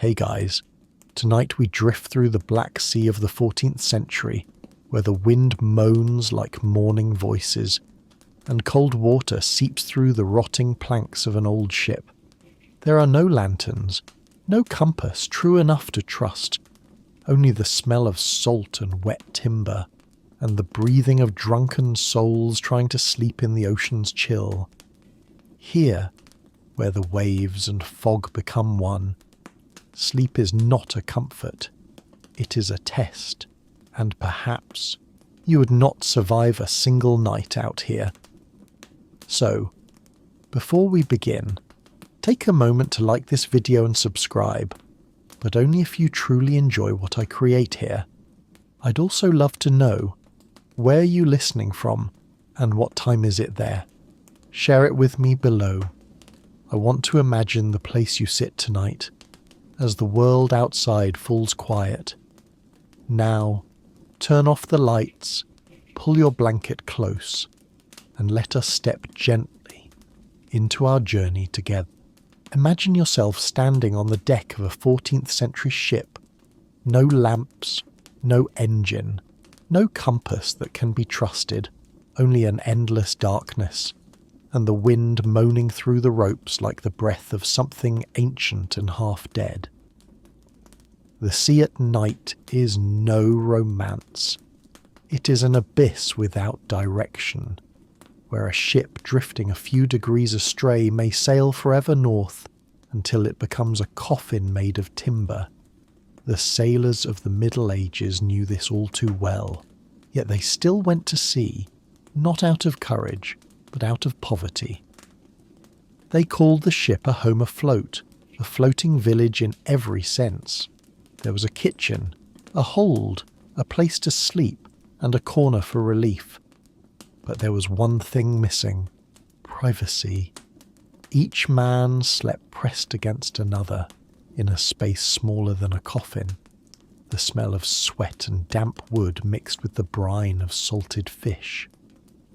Hey guys, tonight we drift through the black sea of the 14th century, where the wind moans like mourning voices, and cold water seeps through the rotting planks of an old ship. There are no lanterns, no compass true enough to trust, only the smell of salt and wet timber, and the breathing of drunken souls trying to sleep in the ocean's chill. Here, where the waves and fog become one, sleep is not a comfort, it is a test, and perhaps you would not survive a single night out here. So, before we begin, take a moment to like this video and subscribe, but only if you truly enjoy what I create here. I'd also love to know, where are you listening from, and what time is it there? Share it with me below. I want to imagine the place you sit tonight, as the world outside falls quiet. Now, turn off the lights, pull your blanket close, and let us step gently into our journey together. Imagine yourself standing on the deck of a 14th century ship. No lamps, no engine, no compass that can be trusted, only an endless darkness, and the wind moaning through the ropes like the breath of something ancient and half dead. The sea at night is no romance. It is an abyss without direction, where a ship drifting a few degrees astray may sail forever north until it becomes a coffin made of timber. The sailors of the Middle Ages knew this all too well, yet they still went to sea, not out of courage, but out of poverty. They called the ship a home afloat, a floating village in every sense. There was a kitchen, a hold, a place to sleep, and a corner for relief. But there was one thing missing: privacy. Each man slept pressed against another, in a space smaller than a coffin. The smell of sweat and damp wood mixed with the brine of salted fish.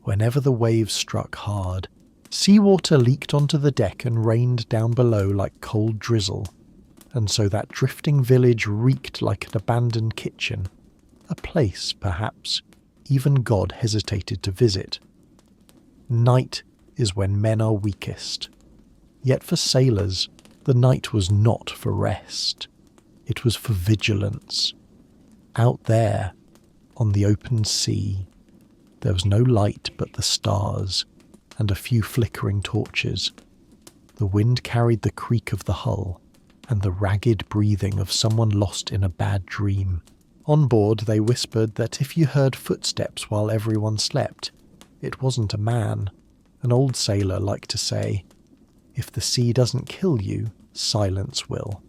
Whenever the waves struck hard, seawater leaked onto the deck and rained down below like cold drizzle, and so that drifting village reeked like an abandoned kitchen, a place, perhaps, even God hesitated to visit. Night is when men are weakest. Yet for sailors, the night was not for rest. It was for vigilance. Out there, on the open sea, there was no light but the stars and a few flickering torches. The wind carried the creak of the hull and the ragged breathing of someone lost in a bad dream. On board, they whispered that if you heard footsteps while everyone slept, it wasn't a man. An old sailor liked to say, "If the sea doesn't kill you, silence will."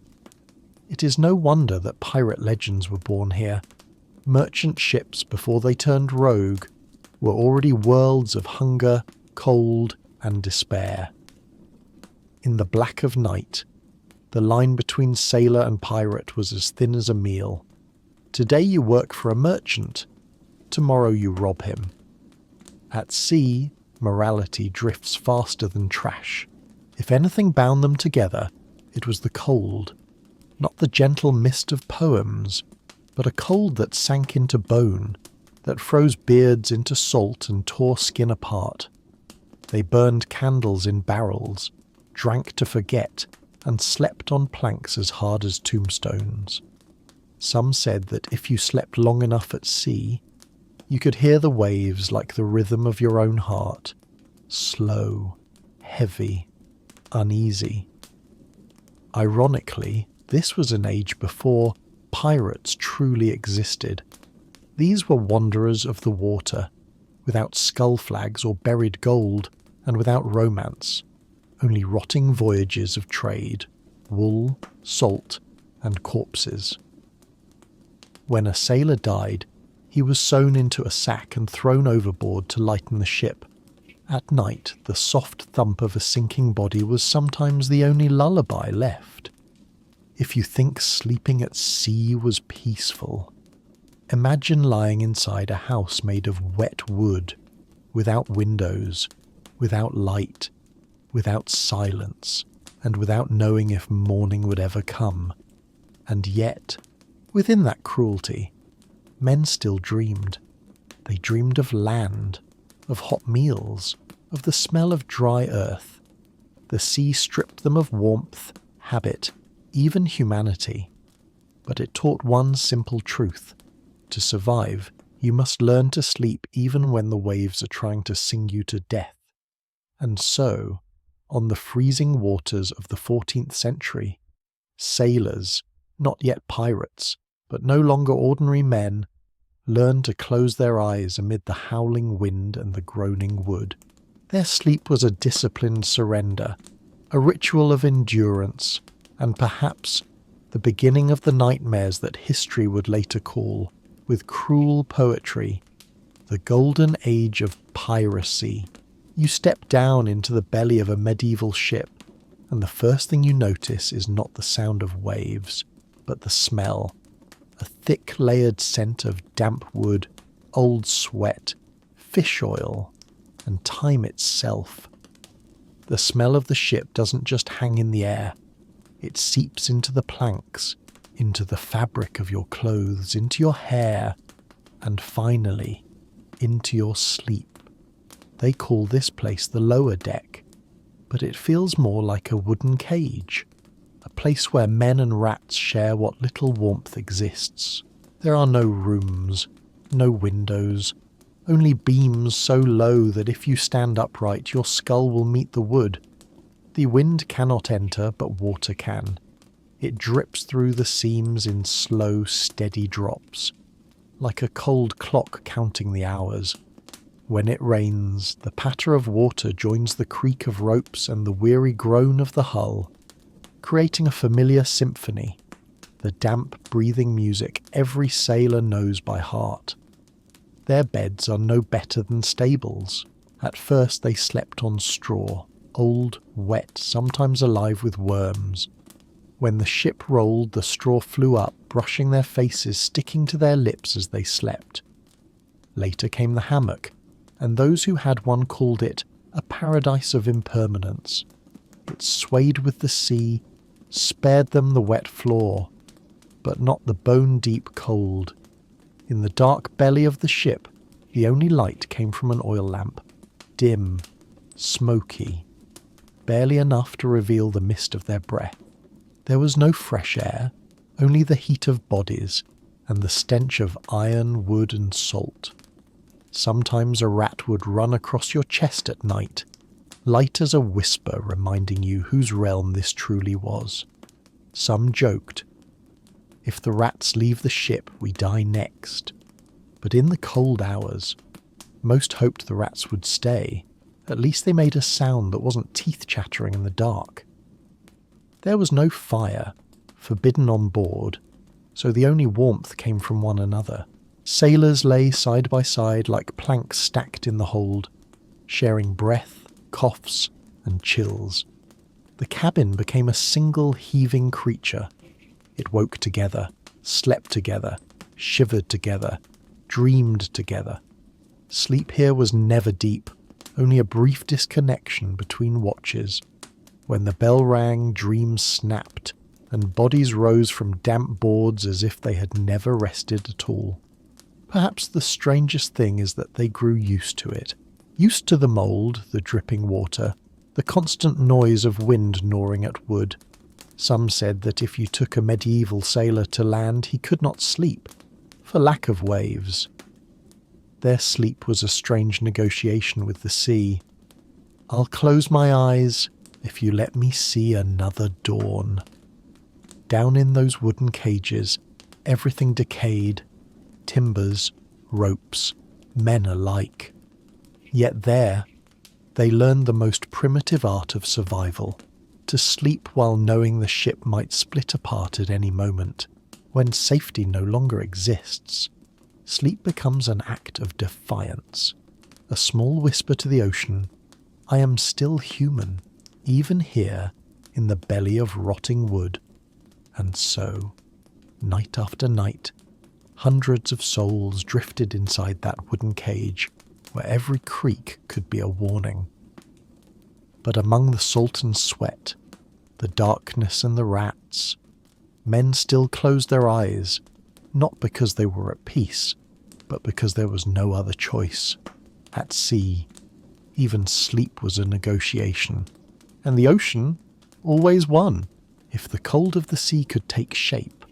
It is no wonder that pirate legends were born here. Merchant ships, before they turned rogue, were already worlds of hunger, cold, and despair. In the black of night, the line between sailor and pirate was as thin as a meal. Today you work for a merchant, tomorrow you rob him. At sea, morality drifts faster than trash. If anything bound them together, it was the cold. Not the gentle mist of poems, but a cold that sank into bone, that froze beards into salt and tore skin apart. They burned candles in barrels, drank to forget, and slept on planks as hard as tombstones. Some said that if you slept long enough at sea, you could hear the waves like the rhythm of your own heart, slow, heavy, uneasy. Ironically, this was an age before pirates truly existed. These were wanderers of the water, without skull flags or buried gold, and without romance, only rotting voyages of trade, wool, salt, and corpses. When a sailor died, he was sewn into a sack and thrown overboard to lighten the ship. At night, the soft thump of a sinking body was sometimes the only lullaby left. If you think sleeping at sea was peaceful, imagine lying inside a house made of wet wood, without windows, without light, without silence, and without knowing if morning would ever come. And yet, within that cruelty, men still dreamed. They dreamed of land, of hot meals, of the smell of dry earth. The sea stripped them of warmth, habit, even humanity. But it taught one simple truth. To survive, you must learn to sleep even when the waves are trying to sing you to death. And so, on the freezing waters of the 14th century, sailors, not yet pirates, but no longer ordinary men, learned to close their eyes amid the howling wind and the groaning wood. Their sleep was a disciplined surrender, a ritual of endurance, and perhaps the beginning of the nightmares that history would later call, with cruel poetry, the golden age of piracy. You step down into the belly of a medieval ship, and the first thing you notice is not the sound of waves, but the smell. A thick layered scent of damp wood, old sweat, fish oil, and time itself. The smell of the ship doesn't just hang in the air. It seeps into the planks, into the fabric of your clothes, into your hair, and finally, into your sleep. They call this place the lower deck, but it feels more like a wooden cage, a place where men and rats share what little warmth exists. There are no rooms, no windows, only beams so low that if you stand upright your skull will meet the wood. The wind cannot enter, but water can. It drips through the seams in slow, steady drops, like a cold clock counting the hours. When it rains, the patter of water joins the creak of ropes and the weary groan of the hull, creating a familiar symphony, the damp, breathing music every sailor knows by heart. Their beds are no better than stables. At first they slept on straw, old, wet, sometimes alive with worms. When the ship rolled, the straw flew up, brushing their faces, sticking to their lips as they slept. Later came the hammock, and those who had one called it a paradise of impermanence. It swayed with the sea, spared them the wet floor, but not the bone-deep cold. In the dark belly of the ship, the only light came from an oil lamp, dim, smoky, barely enough to reveal the mist of their breath. There was no fresh air, only the heat of bodies and the stench of iron, wood and salt. Sometimes a rat would run across your chest at night, light as a whisper reminding you whose realm this truly was. Some joked, "If the rats leave the ship, we die next." But in the cold hours, most hoped the rats would stay. At least they made a sound that wasn't teeth chattering in the dark. There was no fire, forbidden on board, so the only warmth came from one another. Sailors lay side by side like planks stacked in the hold, sharing breath, coughs, and chills. The cabin became a single heaving creature. It woke together, slept together, shivered together, dreamed together. Sleep here was never deep, only a brief disconnection between watches. When the bell rang, dreams snapped, and bodies rose from damp boards as if they had never rested at all. Perhaps the strangest thing is that they grew used to it. Used to the mould, the dripping water, the constant noise of wind gnawing at wood. Some said that if you took a medieval sailor to land, he could not sleep, for lack of waves. Their sleep was a strange negotiation with the sea. "I'll close my eyes if you let me see another dawn." Down in those wooden cages, everything decayed, timbers, ropes, men alike. Yet there, they learned the most primitive art of survival, to sleep while knowing the ship might split apart at any moment. When safety no longer exists, sleep becomes an act of defiance, a small whisper to the ocean, "I am still human, even here in the belly of rotting wood." And so, night after night, hundreds of souls drifted inside that wooden cage, where every creak could be a warning. But among the salt and sweat, the darkness and the rats, Men still closed their eyes, not because they were at peace, but because there was no other choice. At sea, even sleep was a negotiation, and the ocean always won. If the cold of the sea could take shape,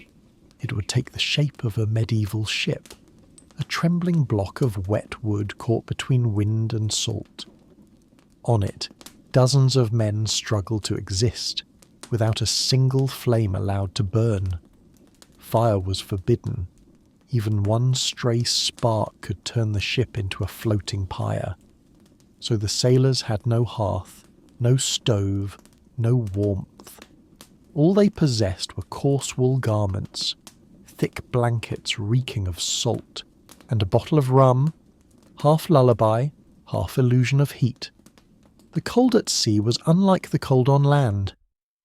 it would take the shape of a medieval ship, a trembling block of wet wood caught between wind and salt. On it, dozens of men struggled to exist, without a single flame allowed to burn. Fire was forbidden. Even one stray spark could turn the ship into a floating pyre. So the sailors had no hearth, no stove, no warmth. All they possessed were coarse wool garments, thick blankets reeking of salt, and a bottle of rum, half lullaby, half illusion of heat. The cold at sea was unlike the cold on land.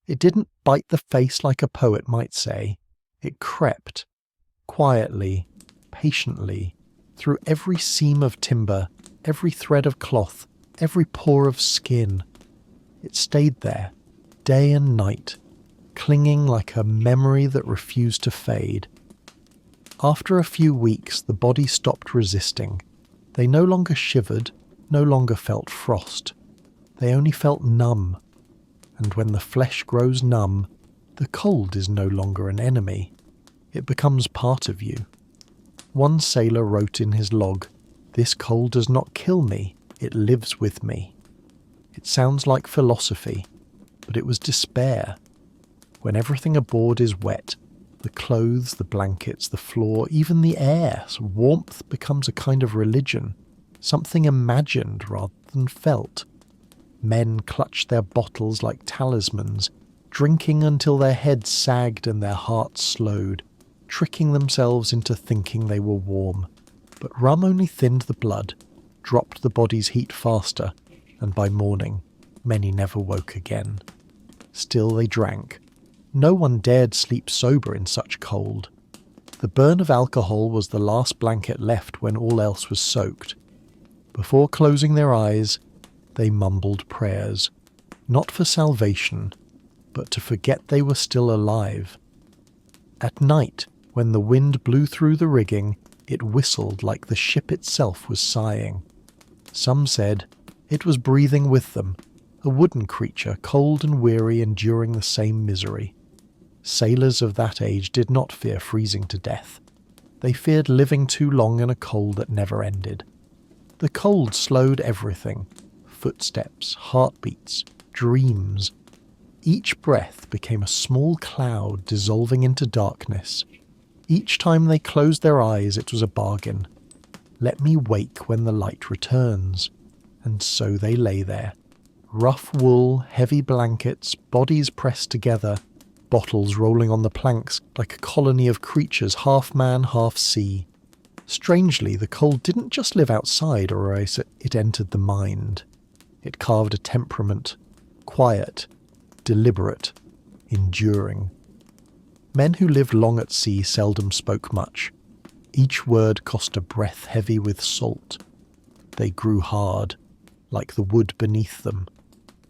It didn't bite the face like a poet might say. It crept, quietly, patiently, through every seam of timber, every thread of cloth, every pore of skin. It stayed there, day and night, clinging like a memory that refused to fade. After a few weeks, the body stopped resisting. They no longer shivered, no longer felt frost. They only felt numb. And when the flesh grows numb, the cold is no longer an enemy. It becomes part of you. One sailor wrote in his log, "This cold does not kill me, it lives with me." It sounds like philosophy, but it was despair. When everything aboard is wet, the clothes, the blankets, the floor, even the air, warmth becomes a kind of religion, something imagined rather than felt. Men clutched their bottles like talismans, drinking until their heads sagged and their hearts slowed, tricking themselves into thinking they were warm. But rum only thinned the blood, dropped the body's heat faster, and by morning, many never woke again. Still they drank. No one dared sleep sober in such cold. The burn of alcohol was the last blanket left when all else was soaked. Before closing their eyes, they mumbled prayers, not for salvation, but to forget they were still alive. At night, when the wind blew through the rigging, it whistled like the ship itself was sighing. Some said it was breathing with them, a wooden creature, cold and weary, enduring the same misery. Sailors of that age did not fear freezing to death. They feared living too long in a cold that never ended. The cold slowed everything. Footsteps, heartbeats, dreams. Each breath became a small cloud dissolving into darkness. Each time they closed their eyes, it was a bargain. Let me wake when the light returns. And so they lay there. Rough wool, heavy blankets, bodies pressed together, bottles rolling on the planks like a colony of creatures half man, half sea. Strangely, the cold didn't just live outside, or else it entered the mind. It carved a temperament, quiet, deliberate, enduring. Men who lived long at sea seldom spoke much. Each word cost a breath heavy with salt. They grew hard, like the wood beneath them.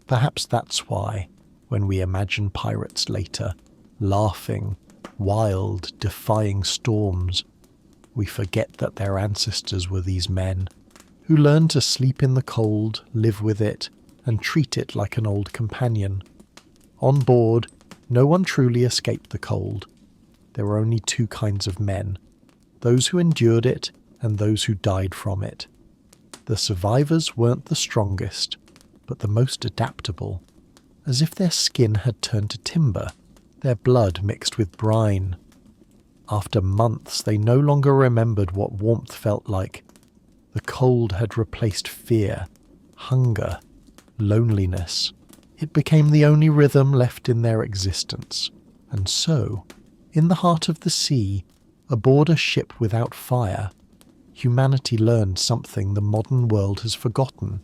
Perhaps that's why, when we imagine pirates later, laughing, wild, defying storms, we forget that their ancestors were these men, who learned to sleep in the cold, live with it, and treat it like an old companion. On board, no one truly escaped the cold. There were only two kinds of men, those who endured it and those who died from it. The survivors weren't the strongest, but the most adaptable, as if their skin had turned to timber, their blood mixed with brine. After months, they no longer remembered what warmth felt like. The cold had replaced fear, hunger, loneliness. It became the only rhythm left in their existence. And so, in the heart of the sea, aboard a ship without fire, humanity learned something the modern world has forgotten,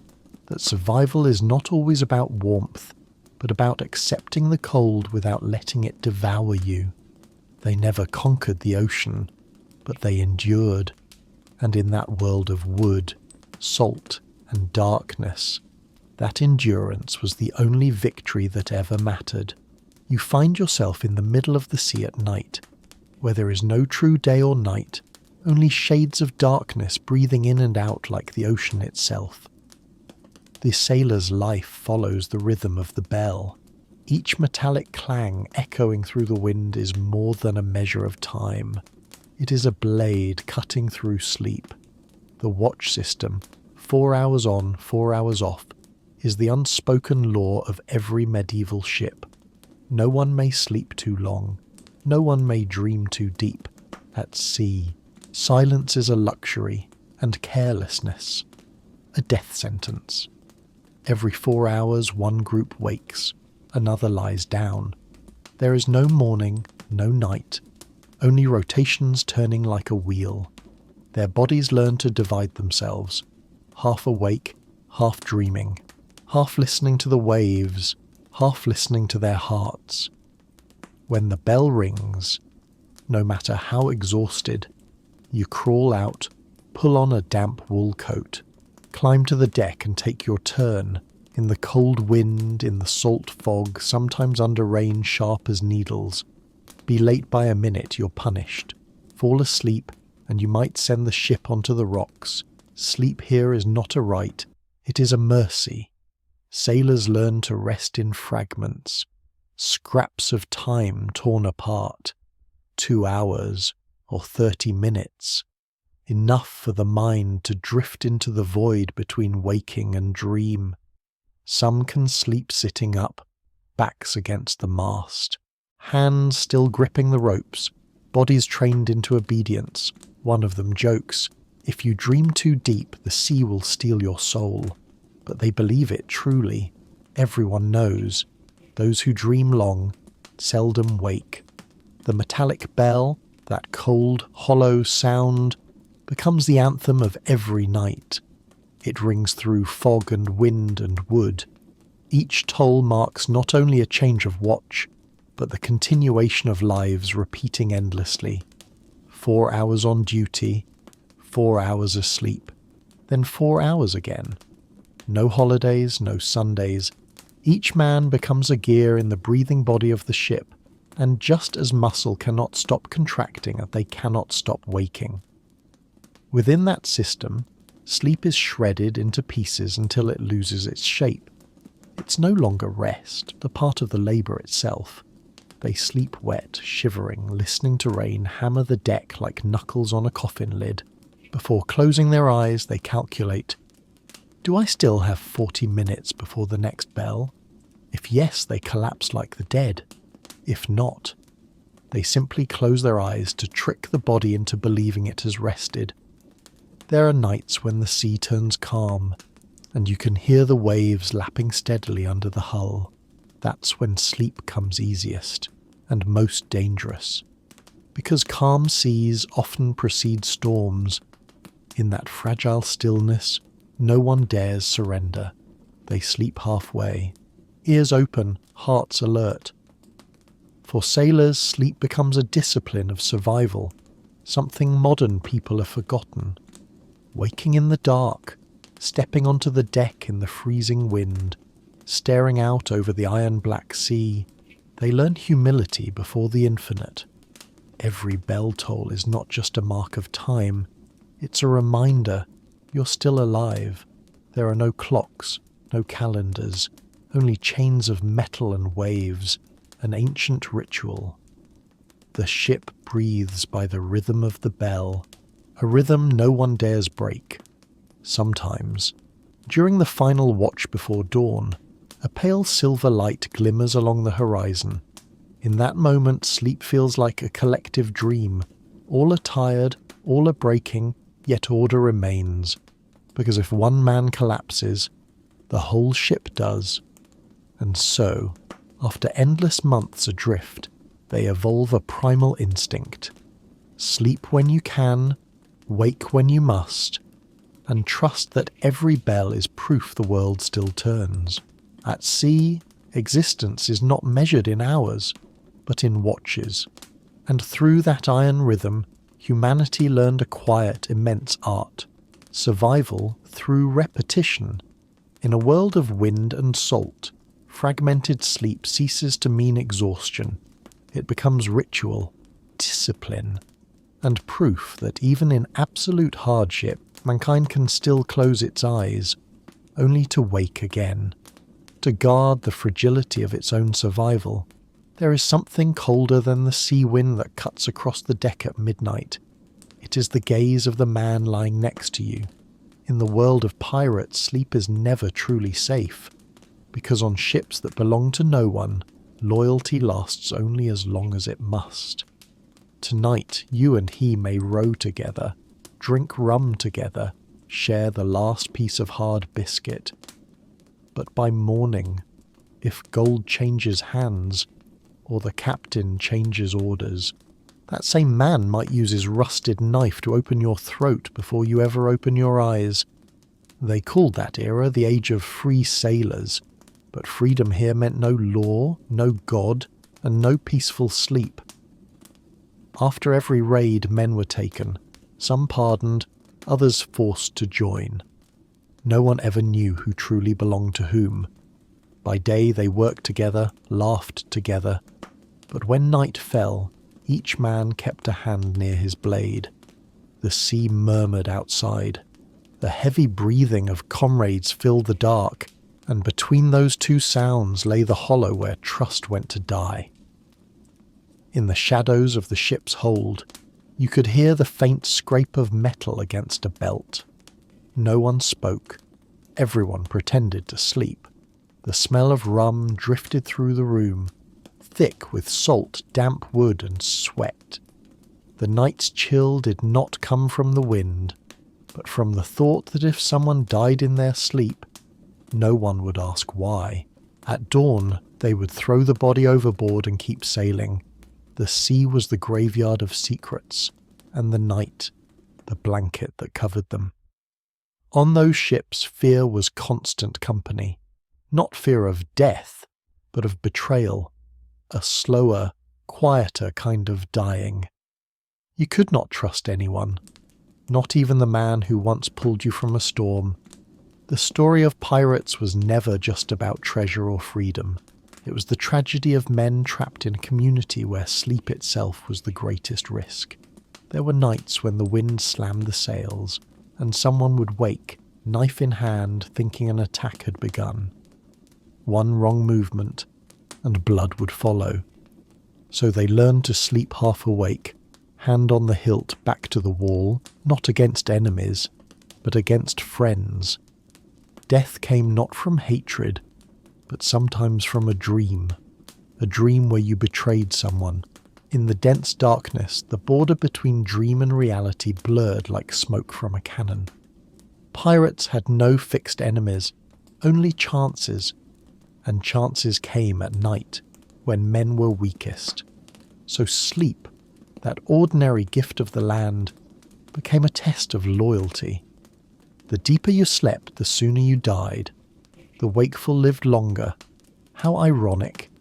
that survival is not always about warmth, but about accepting the cold without letting it devour you. They never conquered the ocean, but they endured. And in that world of wood, salt, and darkness, that endurance was the only victory that ever mattered. You find yourself in the middle of the sea at night, where there is no true day or night, only shades of darkness breathing in and out like the ocean itself. The sailor's life follows the rhythm of the bell. Each metallic clang echoing through the wind is more than a measure of time. It is a blade cutting through sleep. The watch system, 4 hours on, 4 hours off, is the unspoken law of every medieval ship. No one may sleep too long. No one may dream too deep. At sea, silence is a luxury, and carelessness a death sentence. Every 4 hours one group wakes, another lies down. There is no morning, no night, only rotations turning like a wheel. Their bodies learn to divide themselves, half awake, half dreaming, half listening to the waves, half listening to their hearts. When the bell rings, no matter how exhausted, you crawl out, pull on a damp wool coat, climb to the deck and take your turn, in the cold wind, in the salt fog, sometimes under rain sharp as needles. Be late by a minute, you're punished. Fall asleep, and you might send the ship onto the rocks. Sleep here is not a right, it is a mercy. Sailors learn to rest in fragments, scraps of time torn apart, 2 hours or 30 minutes, enough for the mind to drift into the void between waking and dream. Some can sleep sitting up, backs against the mast, hands still gripping the ropes, bodies trained into obedience. One of them jokes, "If you dream too deep, the sea will steal your soul." But they believe it truly. Everyone knows. Those who dream long seldom wake. The metallic bell, that cold, hollow sound, becomes the anthem of every night. It rings through fog and wind and wood. Each toll marks not only a change of watch, but the continuation of lives repeating endlessly. 4 hours on duty, 4 hours asleep, then 4 hours again. No holidays, no Sundays. Each man becomes a gear in the breathing body of the ship, and just as muscle cannot stop contracting, they cannot stop waking. Within that system, sleep is shredded into pieces until it loses its shape. It's no longer rest, a part of the labour itself. They sleep wet, shivering, listening to rain hammer the deck like knuckles on a coffin lid. Before closing their eyes, they calculate, do I still have 40 minutes before the next bell? If yes, they collapse like the dead. If not, they simply close their eyes to trick the body into believing it has rested. There are nights when the sea turns calm, and you can hear the waves lapping steadily under the hull. That's when sleep comes easiest, and most dangerous. Because calm seas often precede storms, in that fragile stillness, no one dares surrender. They sleep halfway, ears open, hearts alert. For sailors, sleep becomes a discipline of survival, something modern people have forgotten. Waking in the dark, stepping onto the deck in the freezing wind, staring out over the iron-black sea, they learn humility before the infinite. Every bell toll is not just a mark of time, it's a reminder you're still alive. There are no clocks, no calendars, only chains of metal and waves, an ancient ritual. The ship breathes by the rhythm of the bell, a rhythm no one dares break. Sometimes, during the final watch before dawn, a pale silver light glimmers along the horizon. In that moment, sleep feels like a collective dream. All are tired, all are breaking, yet order remains. Because if one man collapses, the whole ship does. And so, after endless months adrift, they evolve a primal instinct. Sleep when you can, wake when you must, and trust that every bell is proof the world still turns. At sea, existence is not measured in hours, but in watches. And through that iron rhythm, humanity learned a quiet, immense art. Survival through repetition. In a world of wind and salt, fragmented sleep ceases to mean exhaustion. It becomes ritual, discipline, and proof that even in absolute hardship, mankind can still close its eyes, only to wake again, to guard the fragility of its own survival. There is something colder than the sea wind that cuts across the deck at midnight. It is the gaze of the man lying next to you. In the world of pirates, sleep is never truly safe, because on ships that belong to no one, loyalty lasts only as long as it must. Tonight, you and he may row together, drink rum together, share the last piece of hard biscuit. But by morning, if gold changes hands, or the captain changes orders, that same man might use his rusted knife to open your throat before you ever open your eyes. They called that era the age of free sailors, but freedom here meant no law, no God, and no peaceful sleep. After every raid, men were taken, some pardoned, others forced to join. No one ever knew who truly belonged to whom. By day they worked together, laughed together, but when night fell, each man kept a hand near his blade. The sea murmured outside. The heavy breathing of comrades filled the dark, and between those two sounds lay the hollow where trust went to die. In the shadows of the ship's hold, you could hear the faint scrape of metal against a belt. No one spoke. Everyone pretended to sleep. The smell of rum drifted through the room, thick with salt, damp wood, and sweat. The night's chill did not come from the wind, but from the thought that if someone died in their sleep, no one would ask why. At dawn, they would throw the body overboard and keep sailing. The sea was the graveyard of secrets, and the night, the blanket that covered them. On those ships, fear was constant company. Not fear of death, but of betrayal, a slower, quieter kind of dying. You could not trust anyone, not even the man who once pulled you from a storm. The story of pirates was never just about treasure or freedom. It was the tragedy of men trapped in a community where sleep itself was the greatest risk. There were nights when the wind slammed the sails, and someone would wake, knife in hand, thinking an attack had begun. One wrong movement, and blood would follow. So they learned to sleep half awake, hand on the hilt back to the wall, not against enemies, but against friends. Death came not from hatred, but sometimes from a dream where you betrayed someone. In the dense darkness, the border between dream and reality blurred like smoke from a cannon. Pirates had no fixed enemies, only chances, and chances came at night, when men were weakest. So sleep, that ordinary gift of the land, became a test of loyalty. The deeper you slept, the sooner you died. The wakeful lived longer. How ironic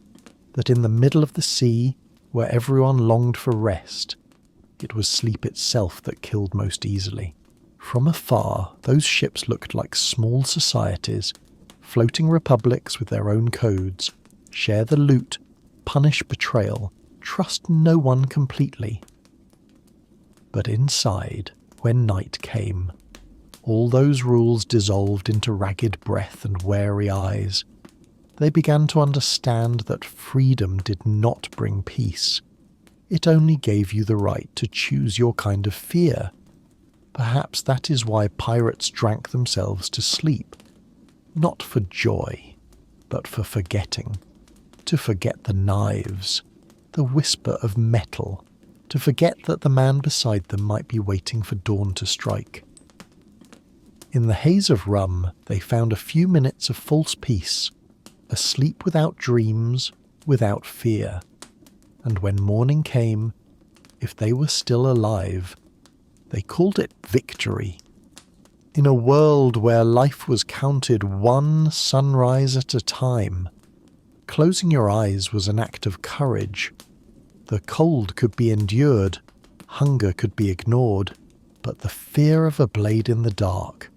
that in the middle of the sea, where everyone longed for rest, it was sleep itself that killed most easily. From afar, those ships looked like small societies, floating republics with their own codes, share the loot, punish betrayal, trust no one completely. But inside, when night came, all those rules dissolved into ragged breath and wary eyes. They began to understand that freedom did not bring peace. It only gave you the right to choose your kind of fear. Perhaps that is why pirates drank themselves to sleep. Not for joy, but for forgetting. To forget the knives, the whisper of metal, to forget that the man beside them might be waiting for dawn to strike. In the haze of rum, they found a few minutes of false peace, a sleep without dreams, without fear. And when morning came, if they were still alive, they called it victory. In a world where life was counted one sunrise at a time, closing your eyes was an act of courage. The cold could be endured, hunger could be ignored, but the fear of a blade in the dark,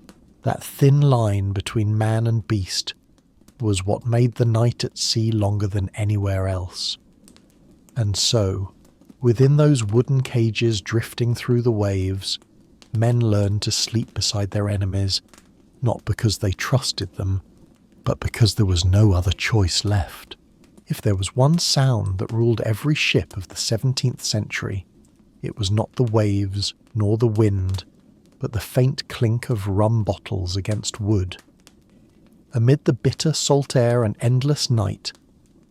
that thin line between man and beast, was what made the night at sea longer than anywhere else. And so, within those wooden cages drifting through the waves, men learned to sleep beside their enemies, not because they trusted them, but because there was no other choice left. If there was one sound that ruled every ship of the 17th century, it was not the waves nor the wind, but the faint clink of rum bottles against wood. Amid the bitter salt air and endless night,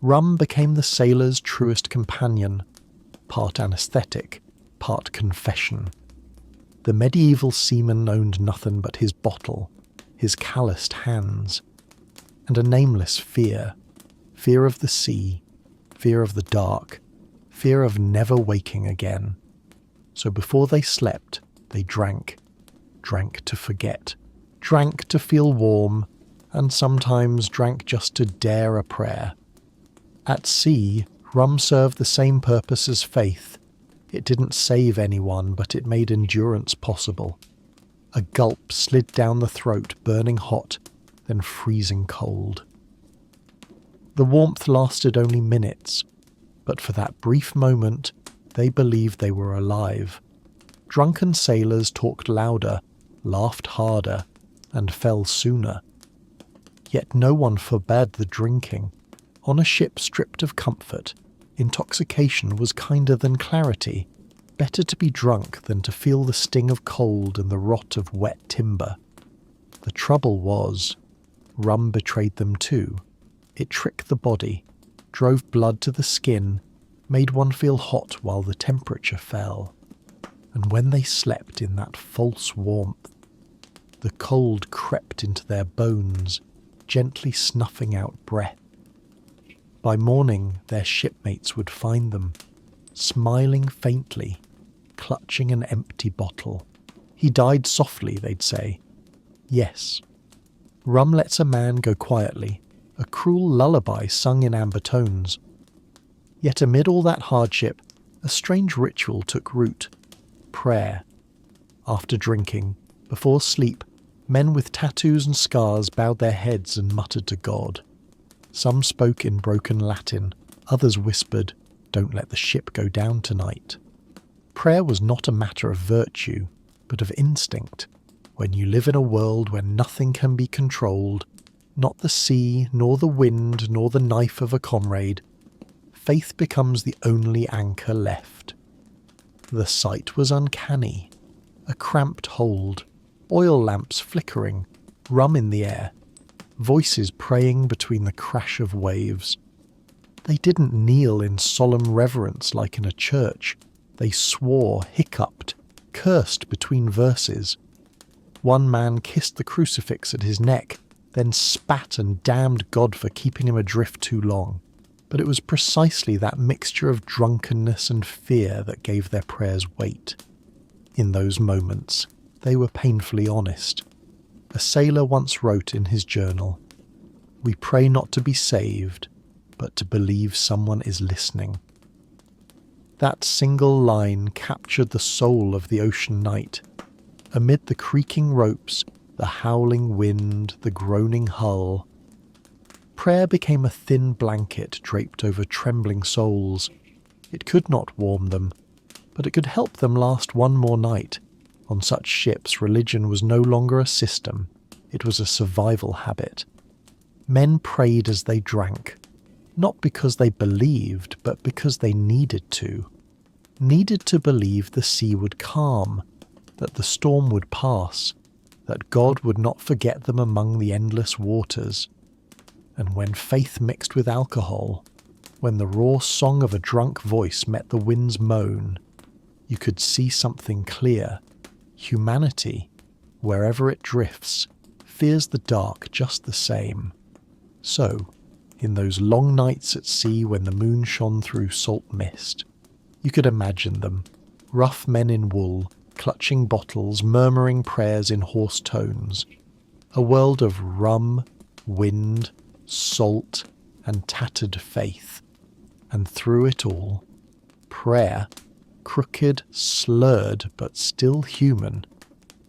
rum became the sailor's truest companion, part anaesthetic, part confession. The medieval seaman owned nothing but his bottle, his calloused hands, and a nameless fear. Fear of the sea, fear of the dark, fear of never waking again. So before they slept, they drank. Drank to forget. Drank to feel warm, and sometimes drank just to dare a prayer. At sea, rum served the same purpose as faith. It didn't save anyone, but it made endurance possible. A gulp slid down the throat, burning hot, then freezing cold. The warmth lasted only minutes, but for that brief moment, they believed they were alive. Drunken sailors talked louder, laughed harder, and fell sooner. Yet no one forbade the drinking. On a ship stripped of comfort, intoxication was kinder than clarity. Better to be drunk than to feel the sting of cold and the rot of wet timber. The trouble was, rum betrayed them too. It tricked the body, drove blood to the skin, made one feel hot while the temperature fell. And when they slept in that false warmth, the cold crept into their bones, gently snuffing out breath. By morning, their shipmates would find them, smiling faintly, clutching an empty bottle. He died softly, they'd say. Yes, rum lets a man go quietly, a cruel lullaby sung in amber tones. Yet amid all that hardship, a strange ritual took root. Prayer. After drinking, before sleep, men with tattoos and scars bowed their heads and muttered to God. Some spoke in broken Latin, others whispered, "Don't let the ship go down tonight." Prayer was not a matter of virtue, but of instinct. When you live in a world where nothing can be controlled, not the sea, nor the wind, nor the knife of a comrade, faith becomes the only anchor left. The sight was uncanny. A cramped hold, oil lamps flickering, rum in the air, voices praying between the crash of waves. They didn't kneel in solemn reverence like in a church. They swore, hiccuped, cursed between verses. One man kissed the crucifix at his neck, then spat and damned God for keeping him adrift too long. But it was precisely that mixture of drunkenness and fear that gave their prayers weight. In those moments, they were painfully honest. A sailor once wrote in his journal, "We pray not to be saved, but to believe someone is listening." That single line captured the soul of the ocean night. Amid the creaking ropes, the howling wind, the groaning hull, prayer became a thin blanket draped over trembling souls. It could not warm them, but it could help them last one more night. On such ships, religion was no longer a system, it was a survival habit. Men prayed as they drank, not because they believed, but because they needed to. Needed to believe the sea would calm, that the storm would pass, that God would not forget them among the endless waters. And when faith mixed with alcohol, when the raw song of a drunk voice met the wind's moan, you could see something clear. Humanity, wherever it drifts, fears the dark just the same. So, in those long nights at sea when the moon shone through salt mist, you could imagine them, rough men in wool, clutching bottles, murmuring prayers in hoarse tones. A world of rum, wind, salt, and tattered faith. And through it all, prayer, crooked, slurred, but still human,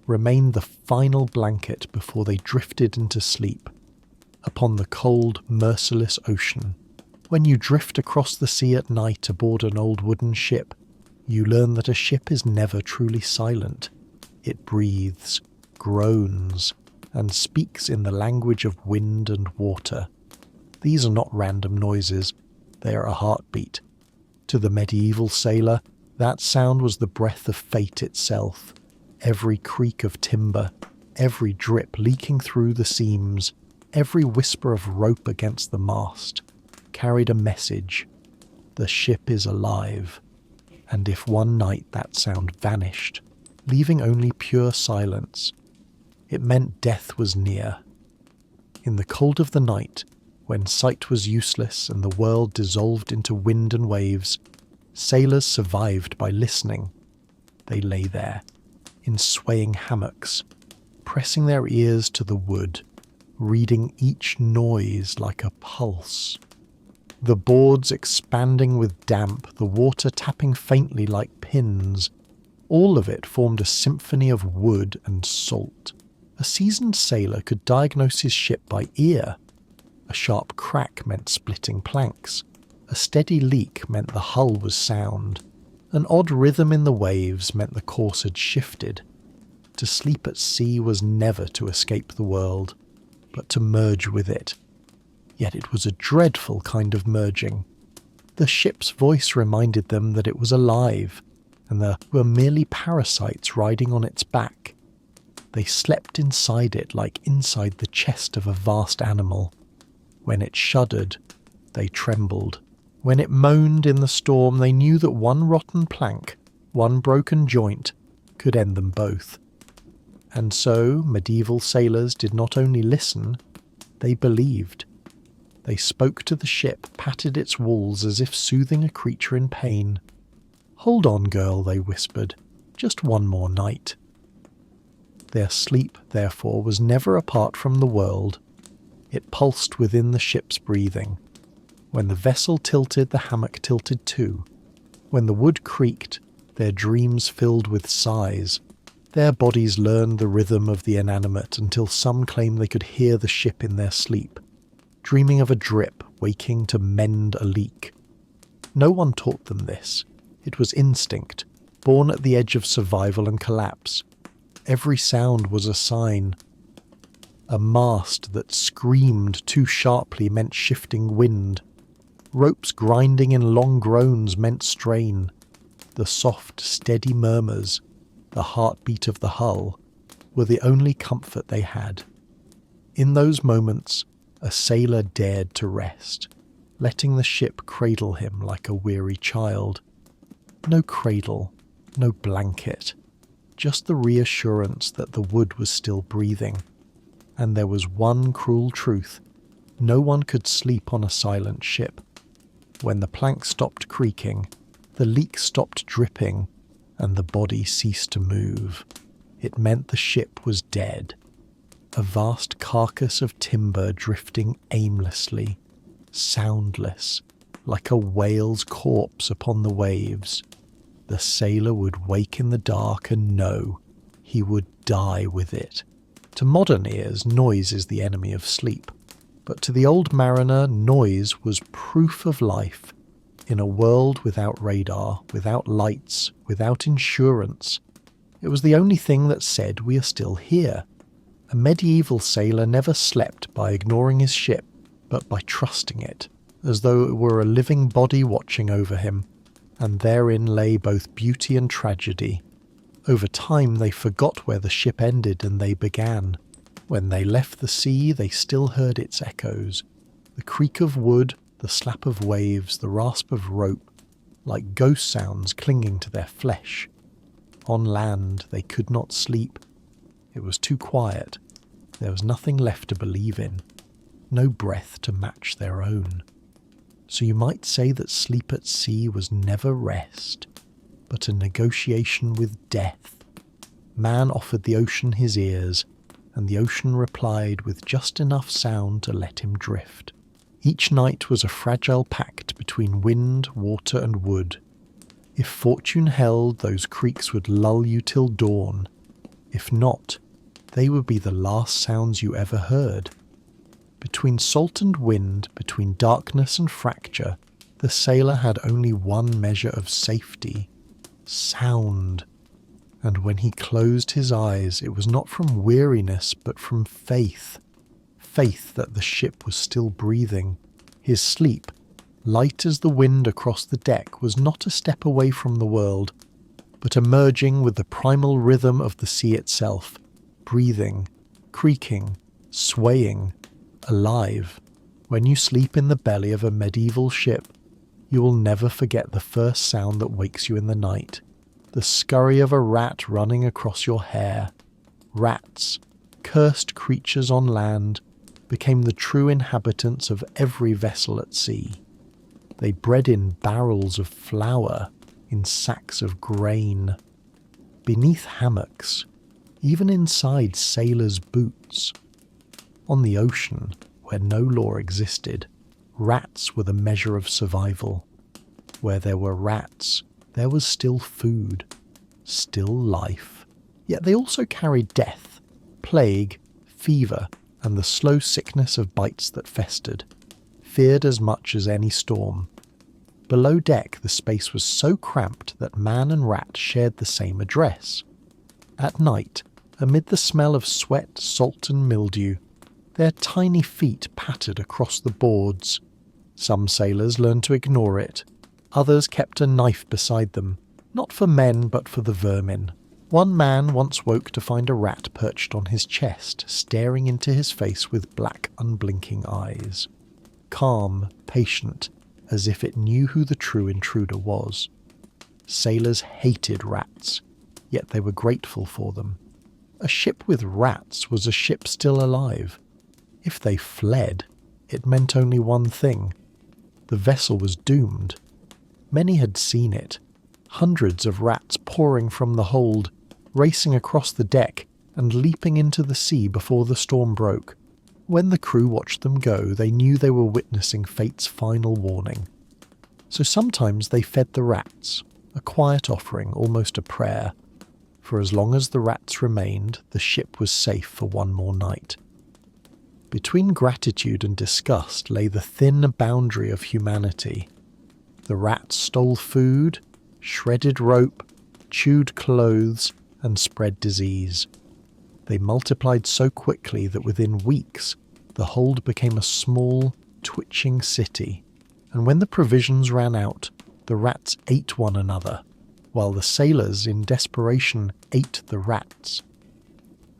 remained the final blanket before they drifted into sleep. upon the cold, merciless ocean. When you drift across the sea at night aboard an old wooden ship, you learn that a ship is never truly silent. It breathes, groans, and speaks in the language of wind and water. These are not random noises, they are a heartbeat. To the medieval sailor, that sound was the breath of fate itself. Every creak of timber, every drip leaking through the seams, every whisper of rope against the mast, carried a message. The ship is alive. And if one night that sound vanished, leaving only pure silence, it meant death was near. In the cold of the night, when sight was useless and the world dissolved into wind and waves, sailors survived by listening. They lay there, in swaying hammocks, pressing their ears to the wood, reading each noise like a pulse. The boards expanding with damp, the water tapping faintly like pins, all of it formed a symphony of wood and salt. A seasoned sailor could diagnose his ship by ear. A sharp crack meant splitting planks. A steady leak meant the hull was sound. An odd rhythm in the waves meant the course had shifted. To sleep at sea was never to escape the world, but to merge with it. Yet it was a dreadful kind of merging. The ship's voice reminded them that it was alive, and there were merely parasites riding on its back. They slept inside it like inside the chest of a vast animal. When it shuddered, they trembled. When it moaned in the storm, they knew that one rotten plank, one broken joint, could end them both. And so medieval sailors did not only listen, they believed. They spoke to the ship, patted its walls as if soothing a creature in pain. "Hold on, girl," they whispered, "just one more night." Their sleep, therefore, was never apart from the world. It pulsed within the ship's breathing. When the vessel tilted, the hammock tilted too. When the wood creaked, their dreams filled with sighs. Their bodies learned the rhythm of the inanimate until some claimed they could hear the ship in their sleep, dreaming of a drip, waking to mend a leak. No one taught them this. It was instinct, born at the edge of survival and collapse. Every sound was a sign. A mast that screamed too sharply meant shifting wind. Ropes grinding in long groans meant strain. The soft, steady murmurs, the heartbeat of the hull, were the only comfort they had. In those moments, a sailor dared to rest, letting the ship cradle him like a weary child. No cradle, no blanket, just the reassurance that the wood was still breathing. And there was one cruel truth: no one could sleep on a silent ship. When the plank stopped creaking, the leak stopped dripping, and the body ceased to move, it meant the ship was dead. A vast carcass of timber drifting aimlessly, soundless, like a whale's corpse upon the waves. The sailor would wake in the dark and know he would die with it. To modern ears, noise is the enemy of sleep. But to the old mariner, noise was proof of life. In a world without radar, without lights, without insurance, it was the only thing that said we are still here. A medieval sailor never slept by ignoring his ship, but by trusting it, as though it were a living body watching over him, and therein lay both beauty and tragedy. Over time they forgot where the ship ended and they began. When they left the sea, they still heard its echoes. The creak of wood, the slap of waves, the rasp of rope, like ghost sounds clinging to their flesh. On land, they could not sleep. It was too quiet. There was nothing left to believe in. No breath to match their own. So you might say that sleep at sea was never rest, but a negotiation with death. Man offered the ocean his ears, and the ocean replied with just enough sound to let him drift. Each night was a fragile pact between wind, water, and wood. If fortune held, those creaks would lull you till dawn. If not, they would be the last sounds you ever heard. Between salt and wind, between darkness and fracture, the sailor had only one measure of safety: sound. And when he closed his eyes, it was not from weariness, but from faith. Faith that the ship was still breathing. His sleep, light as the wind across the deck, was not a step away from the world, but emerging with the primal rhythm of the sea itself, breathing, creaking, swaying, alive. When you sleep in the belly of a medieval ship, you will never forget the first sound that wakes you in the night. The scurry of a rat running across your hair. Rats, cursed creatures on land, became the true inhabitants of every vessel at sea. They bred in barrels of flour, in sacks of grain, beneath hammocks, even inside sailors' boots. On the ocean, where no law existed, rats were the measure of survival. Where there were rats, there was still food, still life. Yet they also carried death, plague, fever, and the slow sickness of bites that festered, feared as much as any storm. Below deck, the space was so cramped that man and rat shared the same address. At night, amid the smell of sweat, salt, and mildew, their tiny feet pattered across the boards. Some sailors learned to ignore it. Others kept a knife beside them, not for men but for the vermin. One man once woke to find a rat perched on his chest, staring into his face with black, unblinking eyes. Calm, patient, as if it knew who the true intruder was. Sailors hated rats, yet they were grateful for them. A ship with rats was a ship still alive. If they fled, it meant only one thing: the vessel was doomed. Many had seen it, hundreds of rats pouring from the hold, racing across the deck and leaping into the sea before the storm broke. When the crew watched them go, they knew they were witnessing fate's final warning. So sometimes they fed the rats, a quiet offering, almost a prayer. For as long as the rats remained, the ship was safe for one more night. Between gratitude and disgust lay the thin boundary of humanity. The rats stole food, shredded rope, chewed clothes, and spread disease. They multiplied so quickly that within weeks the hold became a small, twitching city, and when the provisions ran out, the rats ate one another, while the sailors in desperation ate the rats.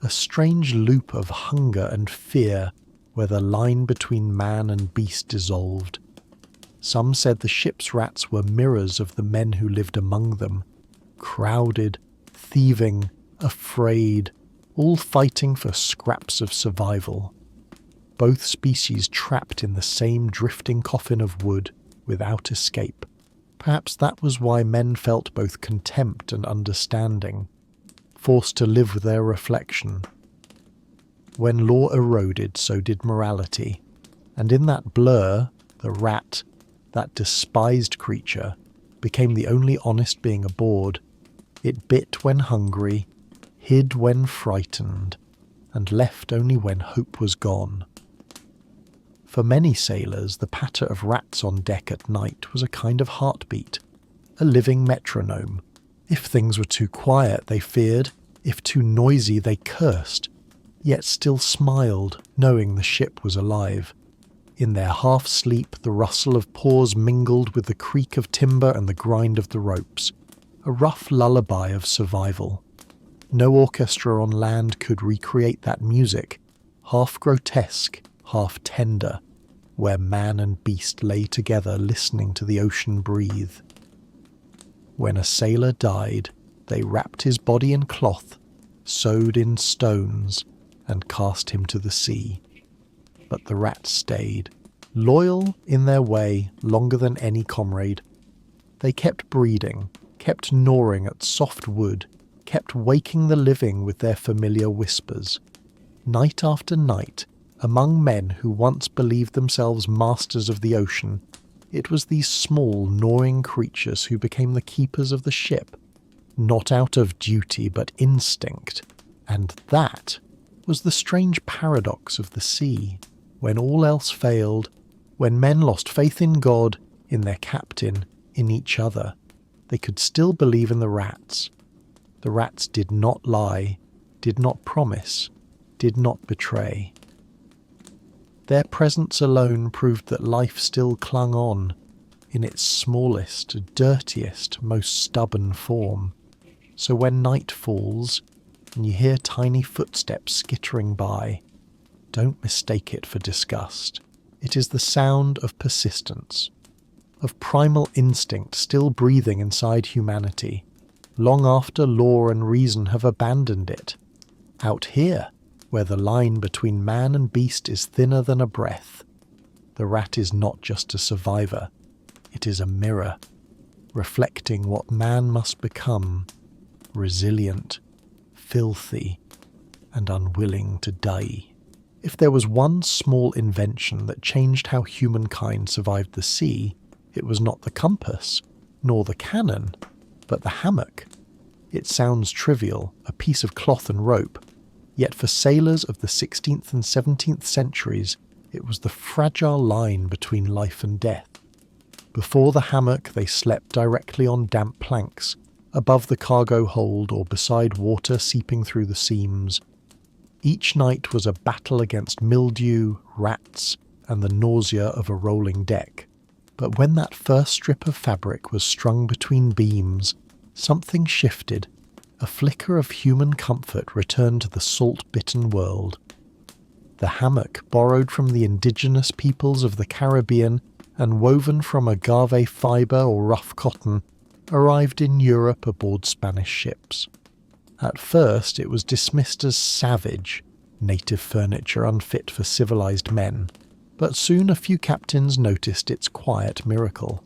A strange loop of hunger and fear where the line between man and beast dissolved. Some said the ship's rats were mirrors of the men who lived among them, crowded, thieving, afraid, all fighting for scraps of survival. Both species trapped in the same drifting coffin of wood, without escape. Perhaps that was why men felt both contempt and understanding, forced to live with their reflection. When law eroded, so did morality, and in that blur, the rat, that despised creature, became the only honest being aboard. It bit when hungry, hid when frightened, and left only when hope was gone. For many sailors, the patter of rats on deck at night was a kind of heartbeat, a living metronome. If things were too quiet, they feared. If too noisy, they cursed, yet still smiled, knowing the ship was alive. In their half-sleep, the rustle of paws mingled with the creak of timber and the grind of the ropes, a rough lullaby of survival. No orchestra on land could recreate that music, half grotesque, half tender, where man and beast lay together listening to the ocean breathe. When a sailor died, they wrapped his body in cloth, sewed in stones, and cast him to the sea. But the rats stayed, loyal in their way longer than any comrade. They kept breeding, kept gnawing at soft wood, kept waking the living with their familiar whispers. Night after night, among men who once believed themselves masters of the ocean, it was these small, gnawing creatures who became the keepers of the ship, not out of duty but instinct, and that was the strange paradox of the sea. When all else failed, when men lost faith in God, in their captain, in each other, they could still believe in the rats. The rats did not lie, did not promise, did not betray. Their presence alone proved that life still clung on, in its smallest, dirtiest, most stubborn form. So when night falls, and you hear tiny footsteps skittering by, don't mistake it for disgust. It is the sound of persistence, of primal instinct still breathing inside humanity, long after law and reason have abandoned it. Out here, where the line between man and beast is thinner than a breath, the rat is not just a survivor, it is a mirror, reflecting what man must become: resilient, filthy, and unwilling to die. If there was one small invention that changed how humankind survived the sea, it was not the compass, nor the cannon, but the hammock. It sounds trivial, a piece of cloth and rope, yet for sailors of the 16th and 17th centuries, it was the fragile line between life and death. Before the hammock, they slept directly on damp planks, above the cargo hold or beside water seeping through the seams. Each night was a battle against mildew, rats, and the nausea of a rolling deck. But when that first strip of fabric was strung between beams, something shifted. A flicker of human comfort returned to the salt-bitten world. The hammock, borrowed from the indigenous peoples of the Caribbean and woven from agave fibre or rough cotton, arrived in Europe aboard Spanish ships. At first it was dismissed as savage, native furniture unfit for civilized men, but soon a few captains noticed its quiet miracle.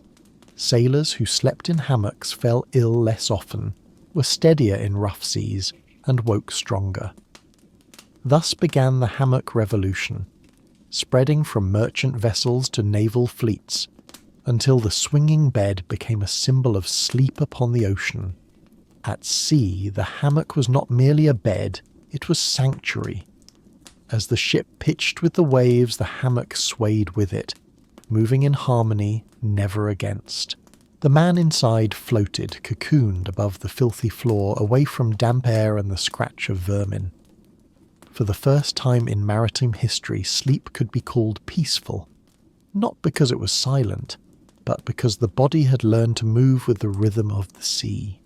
Sailors who slept in hammocks fell ill less often, were steadier in rough seas, and woke stronger. Thus began the hammock revolution, spreading from merchant vessels to naval fleets, until the swinging bed became a symbol of sleep upon the ocean. At sea, the hammock was not merely a bed, it was sanctuary. As the ship pitched with the waves, the hammock swayed with it, moving in harmony, never against. The man inside floated, cocooned above the filthy floor, away from damp air and the scratch of vermin. For the first time in maritime history, sleep could be called peaceful, not because it was silent, but because the body had learned to move with the rhythm of the sea.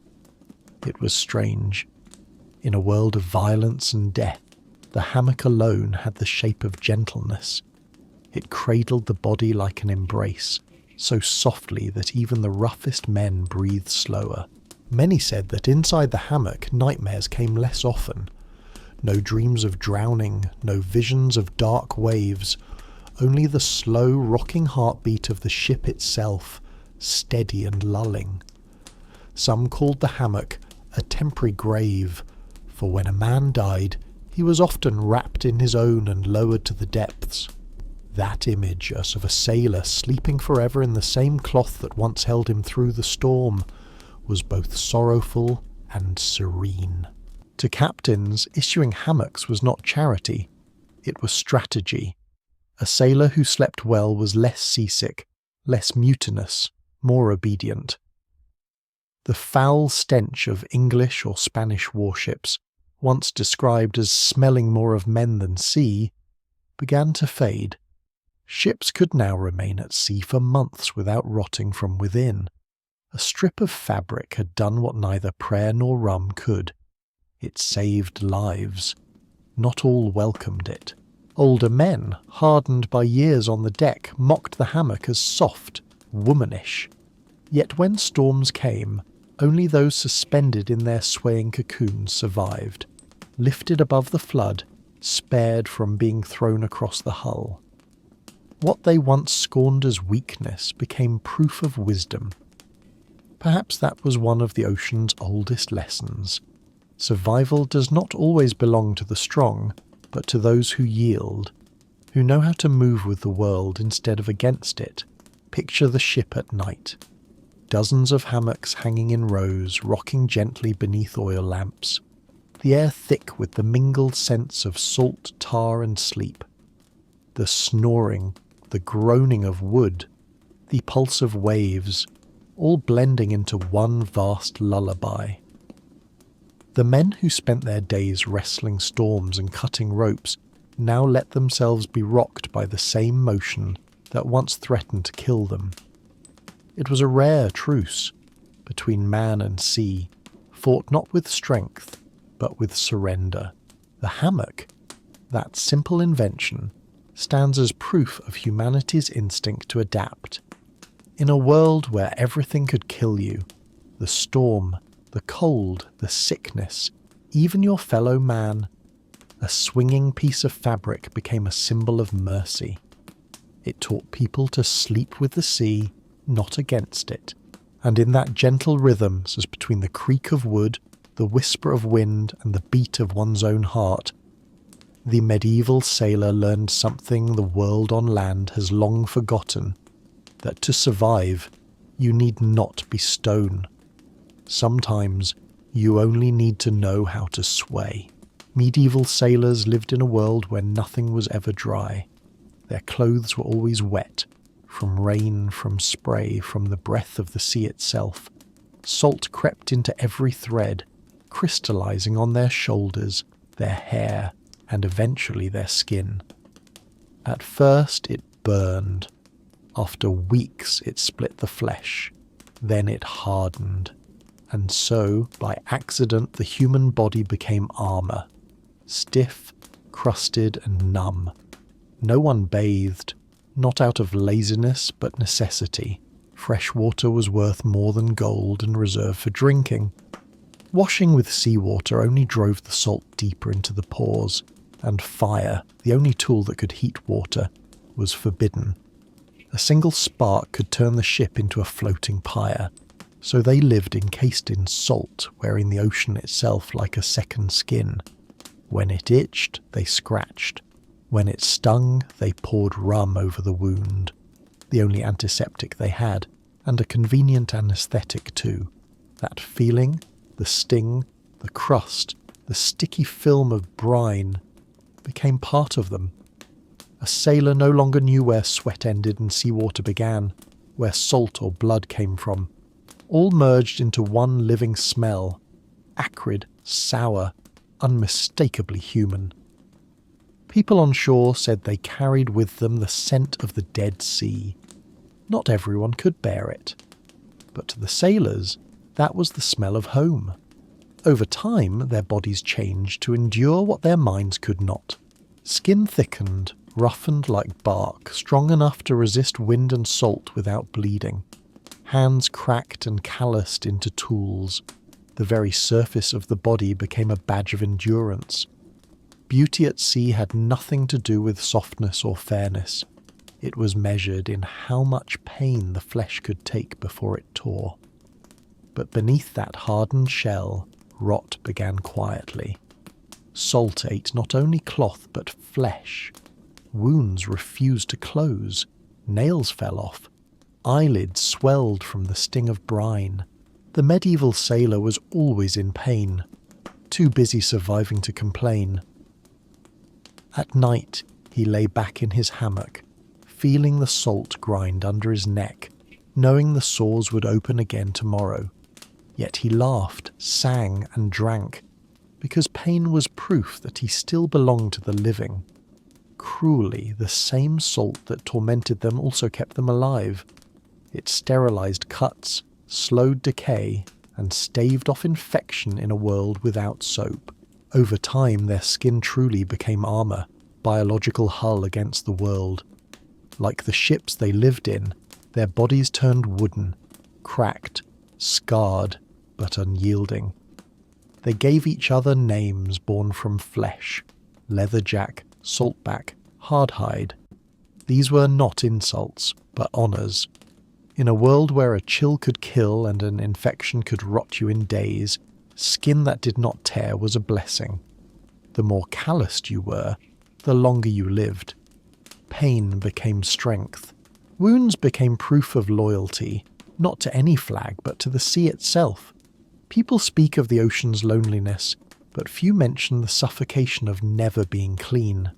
It was strange. In a world of violence and death, the hammock alone had the shape of gentleness. It cradled the body like an embrace, so softly that even the roughest men breathed slower. Many said that inside the hammock nightmares came less often. No dreams of drowning, no visions of dark waves, only the slow rocking heartbeat of the ship itself, steady and lulling. Some called the hammock a temporary grave, for when a man died, he was often wrapped in his own and lowered to the depths. That image as of a sailor sleeping forever in the same cloth that once held him through the storm was both sorrowful and serene. To captains, issuing hammocks was not charity, it was strategy. A sailor who slept well was less seasick, less mutinous, more obedient. The foul stench of English or Spanish warships, once described as smelling more of men than sea, began to fade. Ships could now remain at sea for months without rotting from within. A strip of fabric had done what neither prayer nor rum could. It saved lives. Not all welcomed it. Older men, hardened by years on the deck, mocked the hammock as soft, womanish. Yet when storms came, only those suspended in their swaying cocoons survived, lifted above the flood, spared from being thrown across the hull. What they once scorned as weakness became proof of wisdom. Perhaps that was one of the ocean's oldest lessons. Survival does not always belong to the strong, but to those who yield, who know how to move with the world instead of against it. Picture the ship at night. Dozens of hammocks hanging in rows, rocking gently beneath oil lamps. The air thick with the mingled scents of salt, tar and sleep. the snoring, the groaning of wood, the pulse of waves, all blending into one vast lullaby. The men who spent their days wrestling storms and cutting ropes now let themselves be rocked by the same motion that once threatened to kill them. It was a rare truce between man and sea, fought not with strength, but with surrender. The hammock, that simple invention, stands as proof of humanity's instinct to adapt. In a world where everything could kill you, the storm, the cold, the sickness, even your fellow man, a swinging piece of fabric became a symbol of mercy. It taught people to sleep with the sea, not against it, and in that gentle rhythm as between the creak of wood, the whisper of wind, and the beat of one's own heart, the medieval sailor learned something the world on land has long forgotten, that to survive, you need not be stone. Sometimes, you only need to know how to sway. Medieval sailors lived in a world where nothing was ever dry. Their clothes were always wet, from rain, from spray, from the breath of the sea itself. Salt crept into every thread, crystallizing on their shoulders, their hair, and eventually their skin. At first it burned. After weeks it split the flesh. Then it hardened. And so, by accident, the human body became armour. Stiff, crusted, and numb. No one bathed, not out of laziness but necessity. Fresh water was worth more than gold and reserved for drinking. Washing with seawater only drove the salt deeper into the pores, and fire, the only tool that could heat water, was forbidden. A single spark could turn the ship into a floating pyre, so they lived encased in salt, wearing the ocean itself like a second skin. When it itched, they scratched. When it stung, they poured rum over the wound, the only antiseptic they had, and a convenient anaesthetic too. That feeling, the sting, the crust, the sticky film of brine, became part of them. A sailor no longer knew where sweat ended and seawater began, where salt or blood came from. All merged into one living smell, acrid, sour, unmistakably human. People on shore said they carried with them the scent of the Dead Sea. Not everyone could bear it, but to the sailors, that was the smell of home. Over time, their bodies changed to endure what their minds could not. Skin thickened, roughened like bark, strong enough to resist wind and salt without bleeding. Hands cracked and calloused into tools. The very surface of the body became a badge of endurance. Beauty at sea had nothing to do with softness or fairness. It was measured in how much pain the flesh could take before it tore. But beneath that hardened shell, rot began quietly. Salt ate not only cloth but flesh. Wounds refused to close. Nails fell off. Eyelids swelled from the sting of brine. The medieval sailor was always in pain, too busy surviving to complain. At night, he lay back in his hammock, feeling the salt grind under his neck, knowing the sores would open again tomorrow. Yet he laughed, sang, and drank, because pain was proof that he still belonged to the living. Cruelly, the same salt that tormented them also kept them alive. It sterilized cuts, slowed decay, and staved off infection in a world without soap. Over time, their skin truly became armor, biological hull against the world. Like the ships they lived in, their bodies turned wooden, cracked, scarred, but unyielding. They gave each other names born from flesh: leatherjack, saltback, hardhide. These were not insults, but honors. In a world where a chill could kill and an infection could rot you in days, skin that did not tear was a blessing. The more calloused you were, the longer you lived. Pain became strength. Wounds became proof of loyalty, not to any flag, but to the sea itself. People speak of the ocean's loneliness, but few mention the suffocation of never being clean.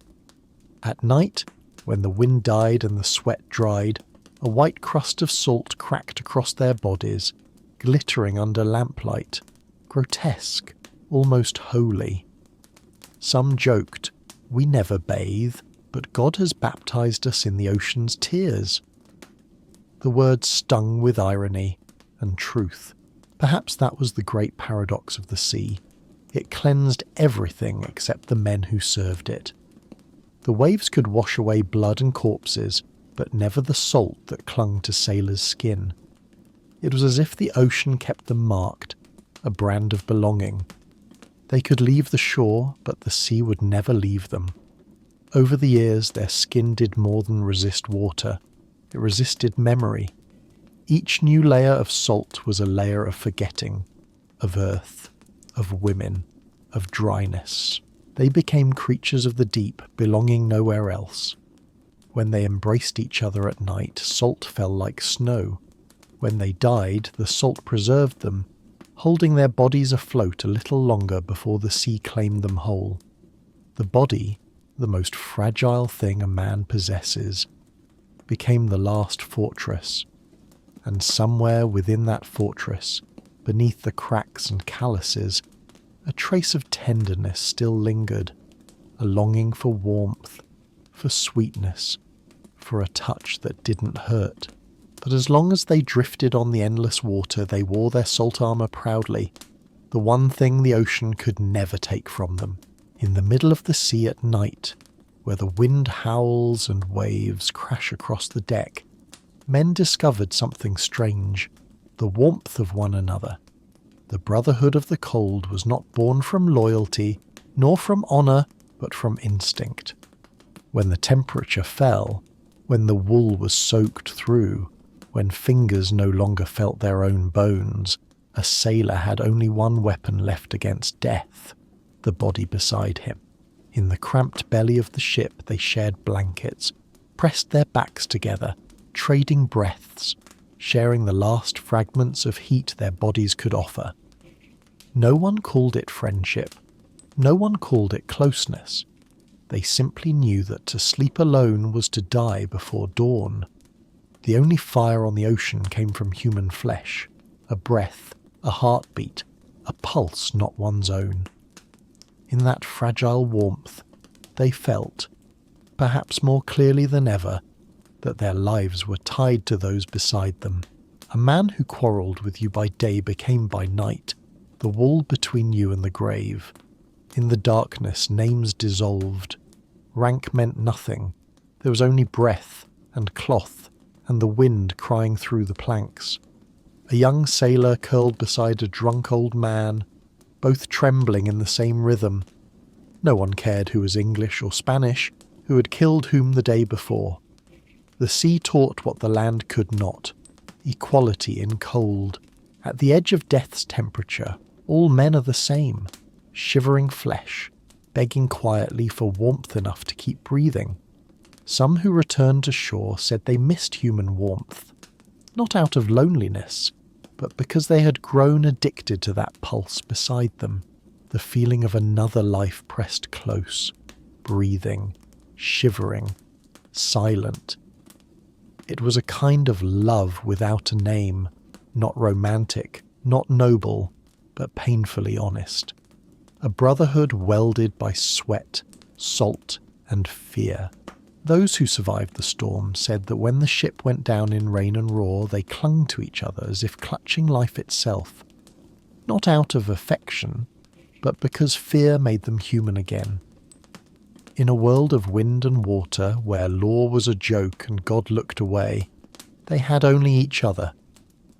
At night, when the wind died and the sweat dried, a white crust of salt cracked across their bodies, glittering under lamplight, grotesque, almost holy. Some joked, "We never bathe, but God has baptized us in the ocean's tears." The words stung with irony and truth. Perhaps that was the great paradox of the sea. It cleansed everything except the men who served it. The waves could wash away blood and corpses, but never the salt that clung to sailors' skin. It was as if the ocean kept them marked, a brand of belonging. They could leave the shore, but the sea would never leave them. Over the years, their skin did more than resist water. It resisted memory. Each new layer of salt was a layer of forgetting, of earth, of women, of dryness. They became creatures of the deep, belonging nowhere else. When they embraced each other at night, salt fell like snow. When they died, the salt preserved them, holding their bodies afloat a little longer before the sea claimed them whole. The body, the most fragile thing a man possesses, became the last fortress, and somewhere within that fortress, beneath the cracks and calluses, a trace of tenderness still lingered, a longing for warmth, for sweetness, for a touch that didn't hurt. But as long as they drifted on the endless water, they wore their salt armour proudly, the one thing the ocean could never take from them. In the middle of the sea at night, where the wind howls and waves crash across the deck, men discovered something strange, the warmth of one another. The brotherhood of the cold was not born from loyalty, nor from honour, but from instinct. When the temperature fell, when the wool was soaked through, when fingers no longer felt their own bones, a sailor had only one weapon left against death, the body beside him. In the cramped belly of the ship they shared blankets, pressed their backs together, trading breaths, sharing the last fragments of heat their bodies could offer. No one called it friendship. No one called it closeness. They simply knew that to sleep alone was to die before dawn. The only fire on the ocean came from human flesh, a breath, a heartbeat, a pulse not one's own. In that fragile warmth, they felt, perhaps more clearly than ever, that their lives were tied to those beside them. A man who quarrelled with you by day became by night the wall between you and the grave. In the darkness, names dissolved. Rank meant nothing. There was only breath and cloth and the wind crying through the planks. A young sailor curled beside a drunk old man, both trembling in the same rhythm. No one cared who was English or Spanish, who had killed whom the day before. The sea taught what the land could not, equality in cold. At the edge of death's temperature, all men are the same, shivering flesh, begging quietly for warmth enough to keep breathing. Some who returned to shore said they missed human warmth, not out of loneliness, but because they had grown addicted to that pulse beside them, the feeling of another life pressed close, breathing, shivering, silent. It was a kind of love without a name, not romantic, not noble, but painfully honest. A brotherhood welded by sweat, salt, and fear. Those who survived the storm said that when the ship went down in rain and roar, they clung to each other as if clutching life itself, not out of affection, but because fear made them human again. In a world of wind and water, where law was a joke and God looked away, they had only each other,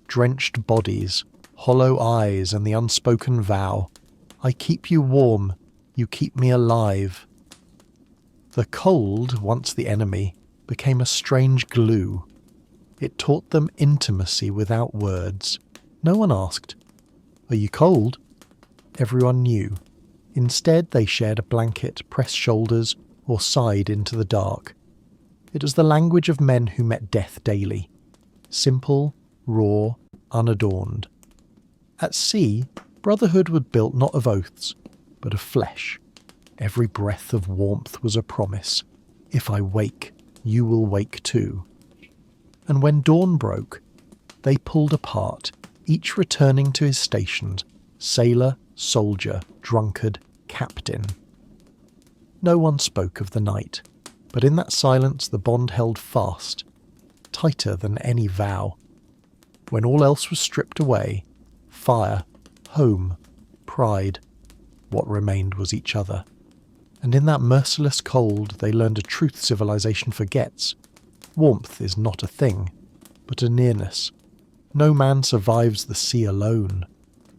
drenched bodies, hollow eyes, and the unspoken vow, "I keep you warm, you keep me alive." The cold, once the enemy, became a strange glue. It taught them intimacy without words. No one asked, "Are you cold?" Everyone knew. Instead, they shared a blanket, pressed shoulders, or sighed into the dark. It was the language of men who met death daily. Simple, raw, unadorned. At sea, brotherhood was built not of oaths, but of flesh. Every breath of warmth was a promise. If I wake, you will wake too. And when dawn broke, they pulled apart, each returning to his stations, sailor, soldier, drunkard, captain. No one spoke of the night, but in that silence the bond held fast, tighter than any vow. When all else was stripped away, fire, home, pride, what remained was each other. And in that merciless cold they learned a truth civilization forgets. Warmth is not a thing, but a nearness. No man survives the sea alone.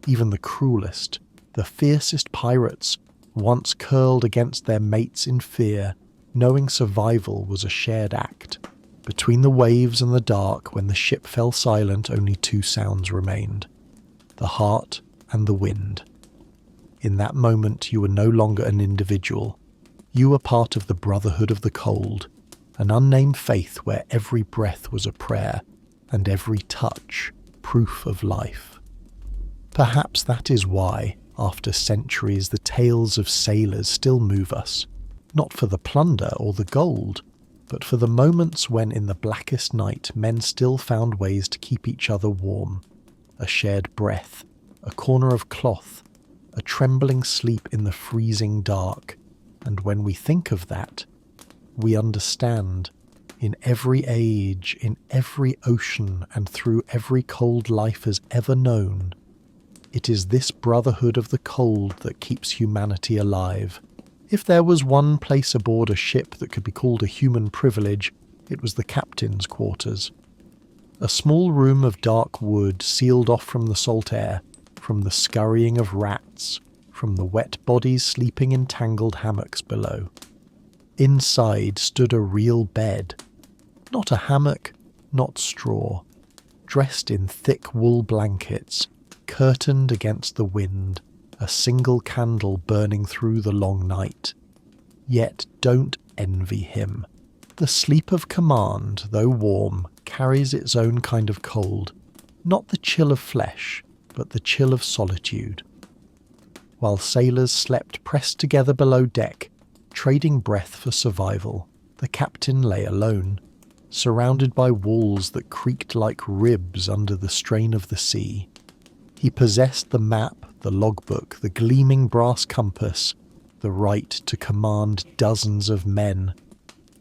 Even the cruelest, the fiercest pirates once curled against their mates in fear, knowing survival was a shared act. Between the waves and the dark, when the ship fell silent, only two sounds remained: the heart and the wind. In that moment you were no longer an individual. You were part of the brotherhood of the cold, an unnamed faith where every breath was a prayer, and every touch proof of life. Perhaps that is why, after centuries, the tales of sailors still move us, not for the plunder or the gold, but for the moments when in the blackest night men still found ways to keep each other warm. A shared breath, a corner of cloth, a trembling sleep in the freezing dark. And when we think of that, we understand, in every age, in every ocean, and through every cold life has ever known, it is this brotherhood of the cold that keeps humanity alive. If there was one place aboard a ship that could be called a human privilege, it was the captain's quarters. A small room of dark wood sealed off from the salt air, from the scurrying of rats, from the wet bodies sleeping in tangled hammocks below. Inside stood a real bed. Not a hammock, not straw. Dressed in thick wool blankets, curtained against the wind, a single candle burning through the long night. Yet don't envy him. The sleep of command, though warm, carries its own kind of cold, not the chill of flesh, but the chill of solitude. While sailors slept pressed together below deck, trading breath for survival, the captain lay alone, surrounded by walls that creaked like ribs under the strain of the sea. He possessed the map, the logbook, the gleaming brass compass, the right to command dozens of men,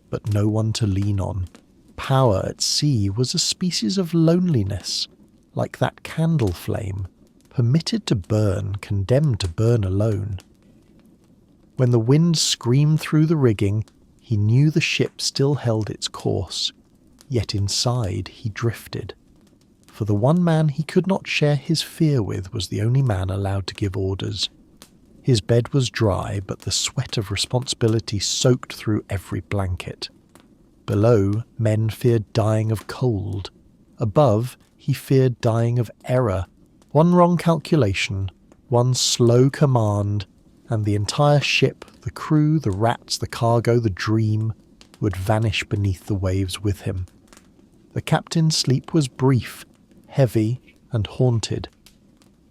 but no one to lean on. Power at sea was a species of loneliness, like that candle flame, permitted to burn, condemned to burn alone. When the wind screamed through the rigging, he knew the ship still held its course, yet inside he drifted. For the one man he could not share his fear with was the only man allowed to give orders. His bed was dry, but the sweat of responsibility soaked through every blanket. Below, men feared dying of cold. Above, he feared dying of error. One wrong calculation, one slow command, and the entire ship, the crew, the rats, the cargo, the dream, would vanish beneath the waves with him. The captain's sleep was brief, heavy and haunted,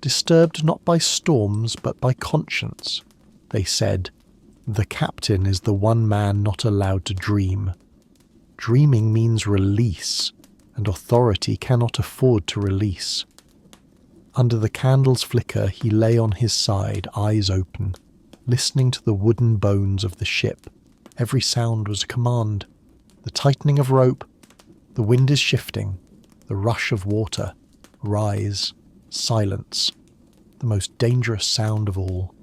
disturbed not by storms but by conscience. They said, "The captain is the one man not allowed to dream. Dreaming means release, and authority cannot afford to release." Under the candle's flicker he lay on his side, eyes open, listening to the wooden bones of the ship. Every sound was a command. The tightening of rope, the wind is shifting, the rush of water, rise, silence, the most dangerous sound of all.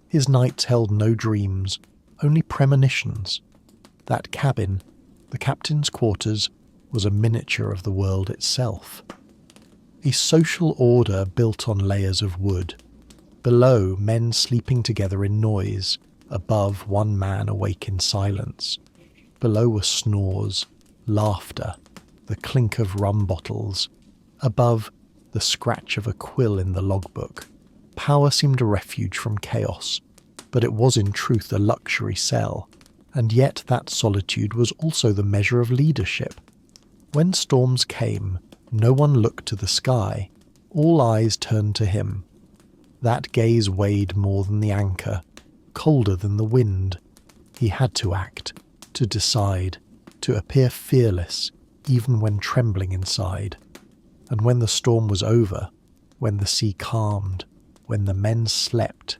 His nights held no dreams, only premonitions. That cabin, the captain's quarters, was a miniature of the world itself. A social order built on layers of wood. Below, men sleeping together in noise. Above, one man awake in silence. Below were snores, laughter, the clink of rum bottles. Above, the scratch of a quill in the logbook. Power seemed a refuge from chaos, but it was in truth a luxury cell. And yet that solitude was also the measure of leadership. When storms came, no one looked to the sky. All eyes turned to him. That gaze weighed more than the anchor, colder than the wind. He had to act, to decide. to appear fearless even when trembling inside. And when the storm was over, when the sea calmed, when the men slept,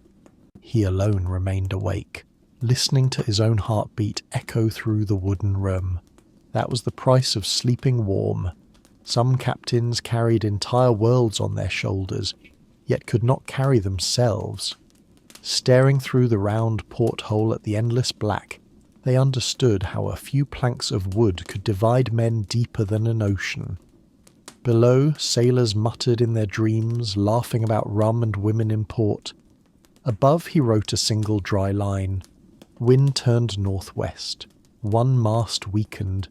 he alone remained awake, listening to his own heartbeat echo through the wooden room. That was the price of sleeping warm. Some captains carried entire worlds on their shoulders, yet could not carry themselves. Staring through the round porthole at the endless black, they understood how a few planks of wood could divide men deeper than an ocean. Below, sailors muttered in their dreams, laughing about rum and women in port. Above, he wrote a single dry line. Wind turned northwest. One mast weakened.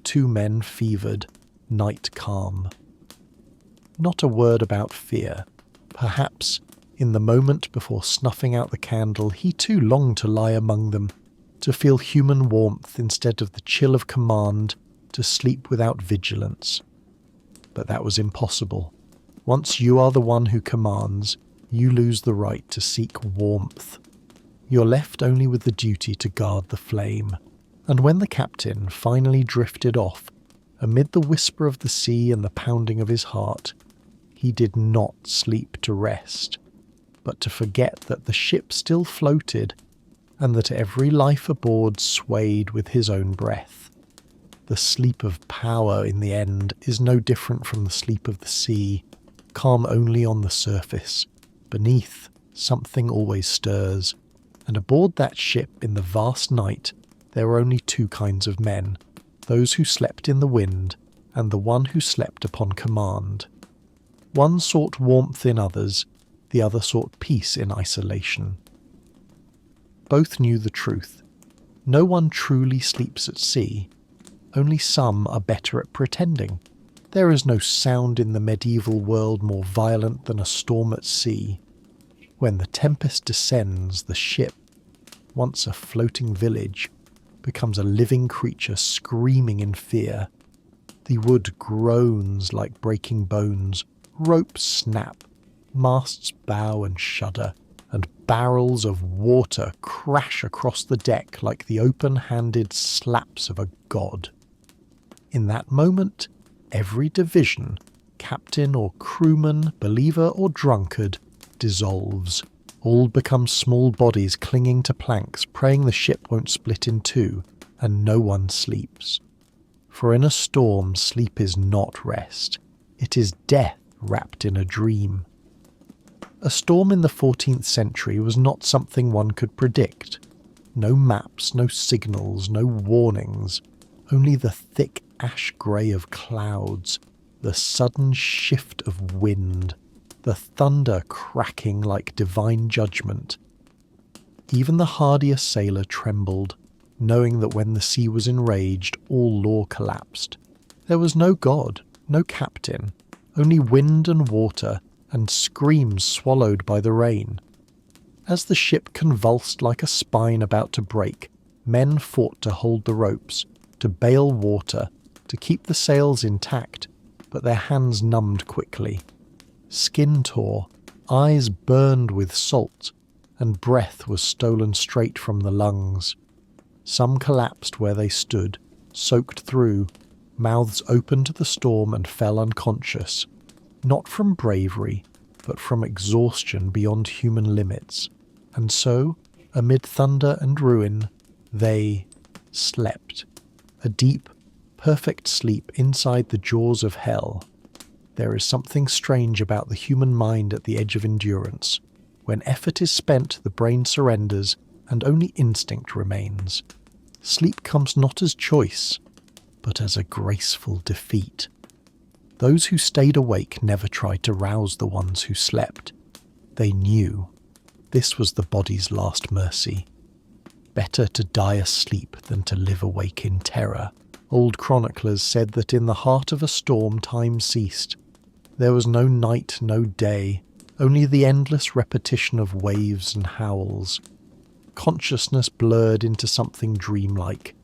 2 men fevered. Night calm. Not a word about fear. Perhaps, in the moment before snuffing out the candle, he too longed to lie among them, to feel human warmth instead of the chill of command, to sleep without vigilance. But that was impossible. Once you are the one who commands, you lose the right to seek warmth. You're left only with the duty to guard the flame. And when the captain finally drifted off, amid the whisper of the sea and the pounding of his heart, he did not sleep to rest, but to forget that the ship still floated and that every life aboard swayed with his own breath. The sleep of power in the end is no different from the sleep of the sea, calm only on the surface. Beneath, something always stirs, and aboard that ship in the vast night there were only 2 kinds of men, those who slept in the wind and the one who slept upon command. One sought warmth in others, the other sought peace in isolation. Both knew the truth. No one truly sleeps at sea. Only some are better at pretending. There is no sound in the medieval world more violent than a storm at sea. When the tempest descends, the ship, once a floating village, becomes a living creature screaming in fear. The wood groans like breaking bones, ropes snap, masts bow and shudder, and barrels of water crash across the deck like the open-handed slaps of a god. In that moment, every division, captain or crewman, believer or drunkard, dissolves. All become small bodies clinging to planks, praying the ship won't split in 2, and no one sleeps. For in a storm, sleep is not rest. It is death wrapped in a dream. A storm in the 14th century was not something one could predict. No maps, no signals, no warnings, only the thick ash grey of clouds, the sudden shift of wind, the thunder cracking like divine judgment. Even the hardiest sailor trembled, knowing that when the sea was enraged, all law collapsed. There was no god, no captain, only wind and water, and screams swallowed by the rain. As the ship convulsed like a spine about to break, men fought to hold the ropes, to bail water, to keep the sails intact, but their hands numbed quickly. Skin tore, eyes burned with salt, and breath was stolen straight from the lungs. Some collapsed where they stood, soaked through, mouths open to the storm and fell unconscious, not from bravery, but from exhaustion beyond human limits. And so, amid thunder and ruin, they slept. A deep, perfect sleep inside the jaws of hell. There is something strange about the human mind at the edge of endurance. When effort is spent, the brain surrenders, and only instinct remains. Sleep comes not as choice, but as a graceful defeat. Those who stayed awake never tried to rouse the ones who slept. They knew. This was the body's last mercy. Better to die asleep than to live awake in terror. Old chroniclers said that in the heart of a storm time ceased. There was no night, no day, only the endless repetition of waves and howls. Consciousness blurred into something dreamlike.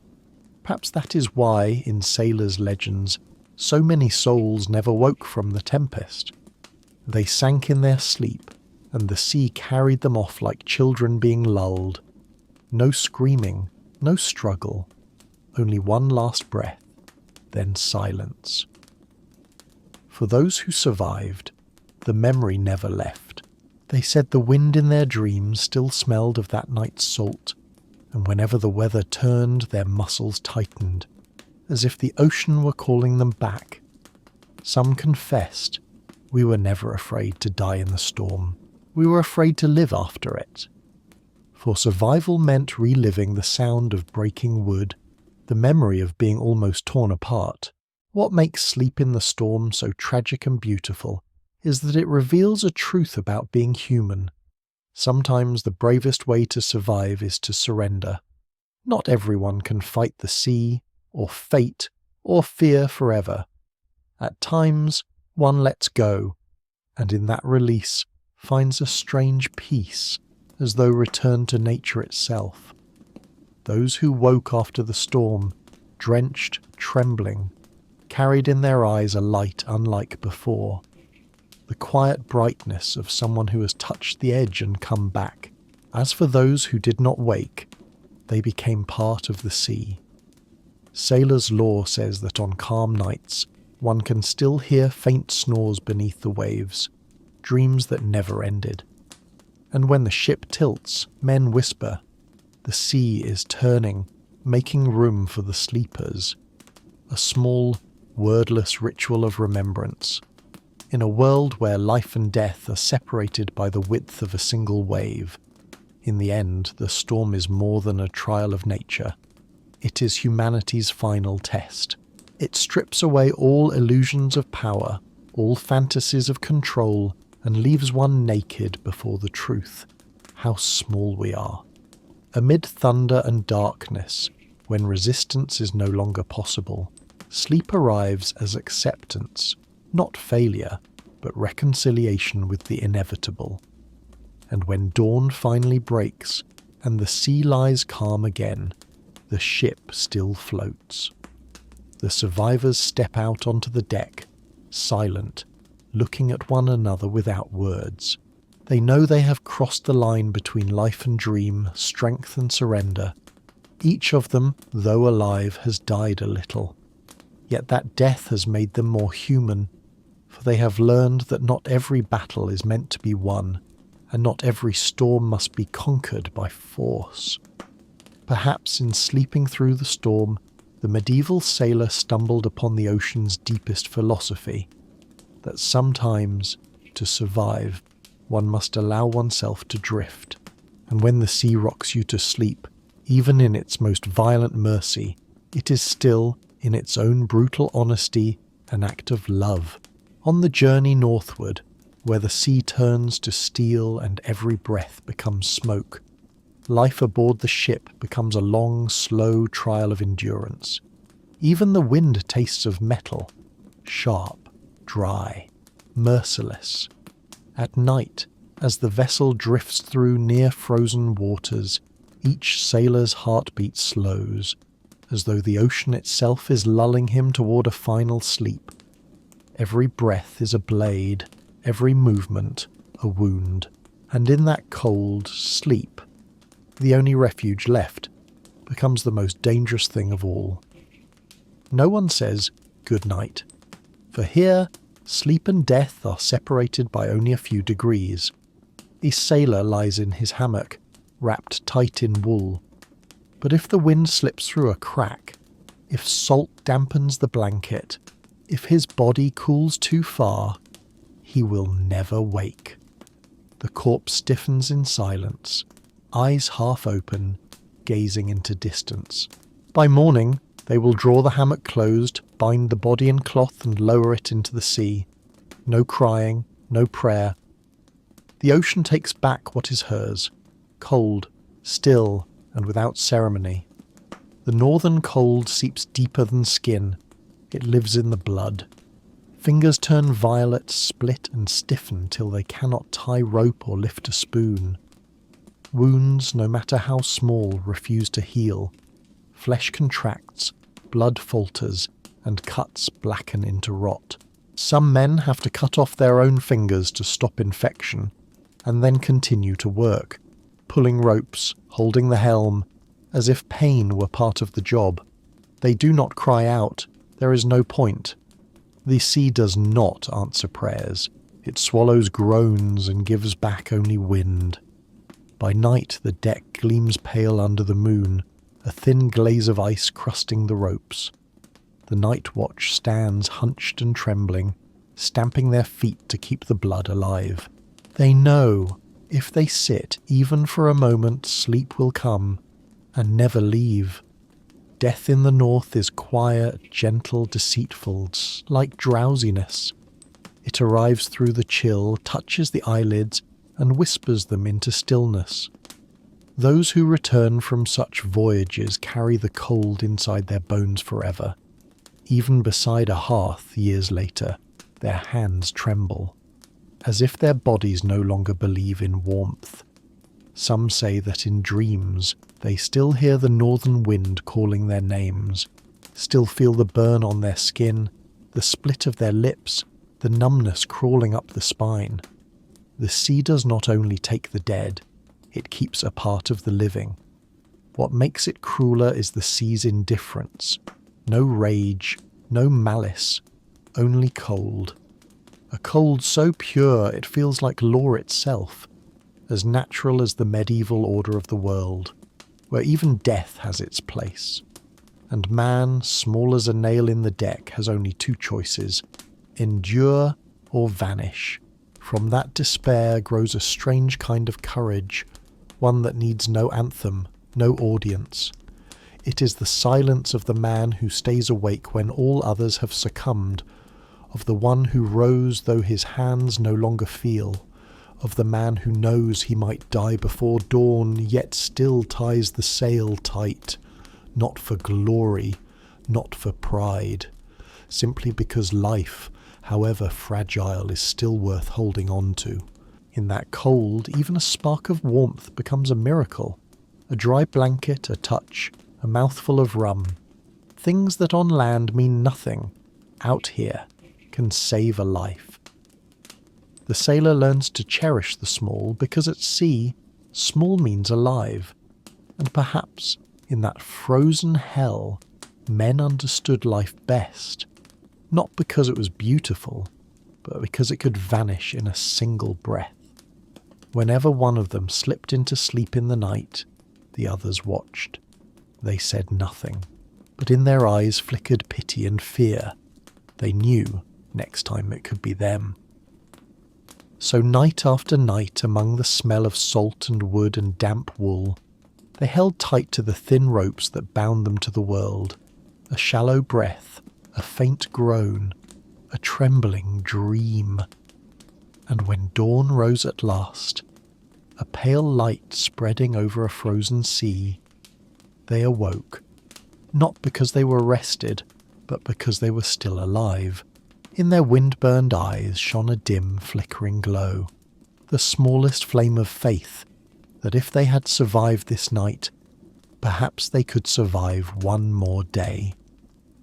Perhaps that is why, in sailors' legends, so many souls never woke from the tempest. They sank in their sleep, and the sea carried them off like children being lulled. No screaming, no struggle, only one last breath, then silence. For those who survived, the memory never left. They said the wind in their dreams still smelled of that night's salt, and whenever the weather turned, their muscles tightened, as if the ocean were calling them back. Some confessed, "We were never afraid to die in the storm. We were afraid to live after it." For survival meant reliving the sound of breaking wood, the memory of being almost torn apart. What makes sleep in the storm so tragic and beautiful is that it reveals a truth about being human. Sometimes the bravest way to survive is to surrender. Not everyone can fight the sea, or fate, or fear forever. At times, one lets go, and in that release finds a strange peace, as though returned to nature itself. Those who woke after the storm, drenched, trembling, carried in their eyes a light unlike before, the quiet brightness of someone who has touched the edge and come back. As for those who did not wake, they became part of the sea. Sailor's lore says that on calm nights, one can still hear faint snores beneath the waves, dreams that never ended. And when the ship tilts, men whisper, "The sea is turning, making room for the sleepers." A small, wordless ritual of remembrance. In a world where life and death are separated by the width of a single wave, in the end, the storm is more than a trial of nature. It is humanity's final test. It strips away all illusions of power, all fantasies of control, and leaves one naked before the truth, how small we are. Amid thunder and darkness, when resistance is no longer possible, sleep arrives as acceptance, not failure, but reconciliation with the inevitable. And when dawn finally breaks, and the sea lies calm again, the ship still floats. The survivors step out onto the deck, silent, looking at one another without words. They know they have crossed the line between life and dream, strength and surrender. Each of them, though alive, has died a little. Yet that death has made them more human, for they have learned that not every battle is meant to be won, and not every storm must be conquered by force. Perhaps in sleeping through the storm, the medieval sailor stumbled upon the ocean's deepest philosophy, that sometimes, to survive, one must allow oneself to drift, and when the sea rocks you to sleep, even in its most violent mercy, it is still, in its own brutal honesty, an act of love. On the journey northward, where the sea turns to steel and every breath becomes smoke, life aboard the ship becomes a long, slow trial of endurance. Even the wind tastes of metal, sharp, dry, merciless. At night, as the vessel drifts through near-frozen waters, each sailor's heartbeat slows, as though the ocean itself is lulling him toward a final sleep. Every breath is a blade, every movement a wound, and in that cold sleep, the only refuge left, becomes the most dangerous thing of all. No one says, "Good night," for here, sleep and death are separated by only a few degrees. A sailor lies in his hammock, wrapped tight in wool. But if the wind slips through a crack, if salt dampens the blanket, if his body cools too far, he will never wake. The corpse stiffens in silence, eyes half open, gazing into distance. By morning, they will draw the hammock closed, bind the body in cloth and lower it into the sea. No crying, no prayer. The ocean takes back what is hers, cold, still, and without ceremony. The northern cold seeps deeper than skin. It lives in the blood. Fingers turn violet, split and stiffen till they cannot tie rope or lift a spoon. Wounds, no matter how small, refuse to heal. Flesh contracts, blood falters, and cuts blacken into rot. Some men have to cut off their own fingers to stop infection, and then continue to work, pulling ropes, holding the helm, as if pain were part of the job. They do not cry out. There is no point. The sea does not answer prayers. It swallows groans and gives back only wind. By night the deck gleams pale under the moon, a thin glaze of ice crusting the ropes. The night watch stands hunched and trembling, stamping their feet to keep the blood alive. They know, if they sit even for a moment, sleep will come, and never leave. Death in the north is quiet, gentle, deceitful, like drowsiness. It arrives through the chill, touches the eyelids, and whispers them into stillness. Those who return from such voyages carry the cold inside their bones forever. Even beside a hearth, years later, their hands tremble, as if their bodies no longer believe in warmth. Some say that in dreams they still hear the northern wind calling their names, still feel the burn on their skin, the split of their lips, the numbness crawling up the spine. The sea does not only take the dead, it keeps a part of the living. What makes it crueler is the sea's indifference. No rage, no malice, only cold. A cold so pure it feels like law itself, as natural as the medieval order of the world, where even death has its place. And man, small as a nail in the deck, has only two choices: endure or vanish. From that despair grows a strange kind of courage, one that needs no anthem, no audience. It is the silence of the man who stays awake when all others have succumbed, of the one who rose though his hands no longer feel, of the man who knows he might die before dawn, yet still ties the sail tight, not for glory, not for pride, simply because life, however fragile, is still worth holding on to. In that cold, even a spark of warmth becomes a miracle. A dry blanket, a touch, a mouthful of rum. Things that on land mean nothing, out here, can save a life. The sailor learns to cherish the small because at sea, small means alive. And perhaps, in that frozen hell, men understood life best, not because it was beautiful, but because it could vanish in a single breath. Whenever one of them slipped into sleep in the night, the others watched. They said nothing, but in their eyes flickered pity and fear. They knew next time it could be them. So night after night, among the smell of salt and wood and damp wool, they held tight to the thin ropes that bound them to the world. A shallow breath, a faint groan, a trembling dream. And when dawn rose at last, a pale light spreading over a frozen sea, they awoke, not because they were rested, but because they were still alive. In their wind-burned eyes shone a dim, flickering glow, the smallest flame of faith that if they had survived this night, perhaps they could survive one more day.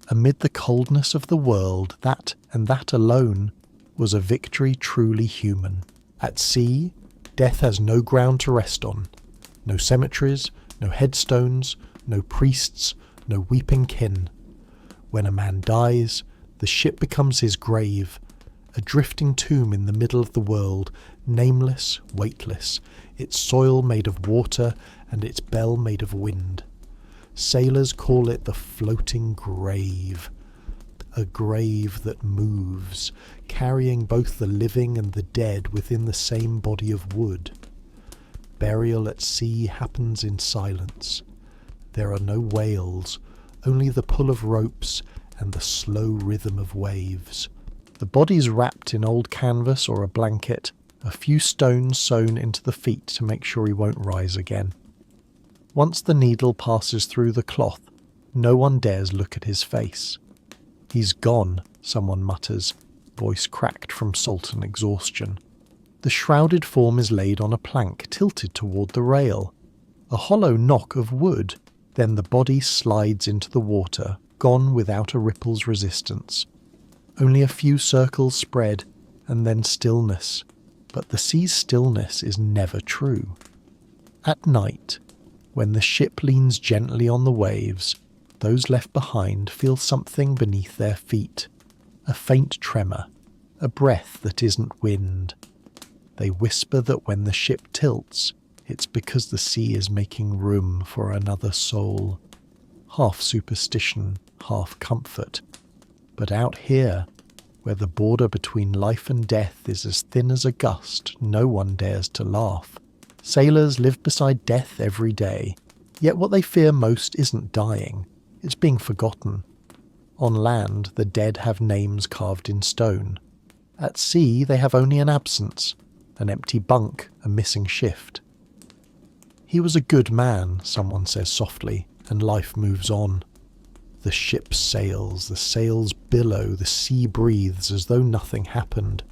Amid the coldness of the world, that, and that alone, was a victory truly human. At sea, death has no ground to rest on, no cemeteries, no headstones, no priests, no weeping kin. When a man dies, the ship becomes his grave, a drifting tomb in the middle of the world, nameless, weightless, its soil made of water and its bell made of wind. Sailors call it the floating grave, a grave that moves, carrying both the living and the dead within the same body of wood. Burial at sea happens in silence. There are no wails, only the pull of ropes and the slow rhythm of waves. The body's wrapped in old canvas or a blanket, a few stones sewn into the feet to make sure he won't rise again. Once the needle passes through the cloth, no one dares look at his face. "He's gone," someone mutters, voice cracked from salt and exhaustion. The shrouded form is laid on a plank tilted toward the rail. A hollow knock of wood. Then the body slides into the water, gone without a ripple's resistance. Only a few circles spread, and then stillness. But the sea's stillness is never true. At night, when the ship leans gently on the waves, those left behind feel something beneath their feet, a faint tremor, a breath that isn't wind. They whisper that when the ship tilts, it's because the sea is making room for another soul. Half superstition, half comfort. But out here, where the border between life and death is as thin as a gust, no one dares to laugh. Sailors live beside death every day, yet what they fear most isn't dying, it's being forgotten. On land, the dead have names carved in stone. At sea, they have only an absence, an empty bunk, a missing shift. He was a good man, someone says softly, and life moves on. The ship sails, the sails billow, the sea breathes as though nothing happened.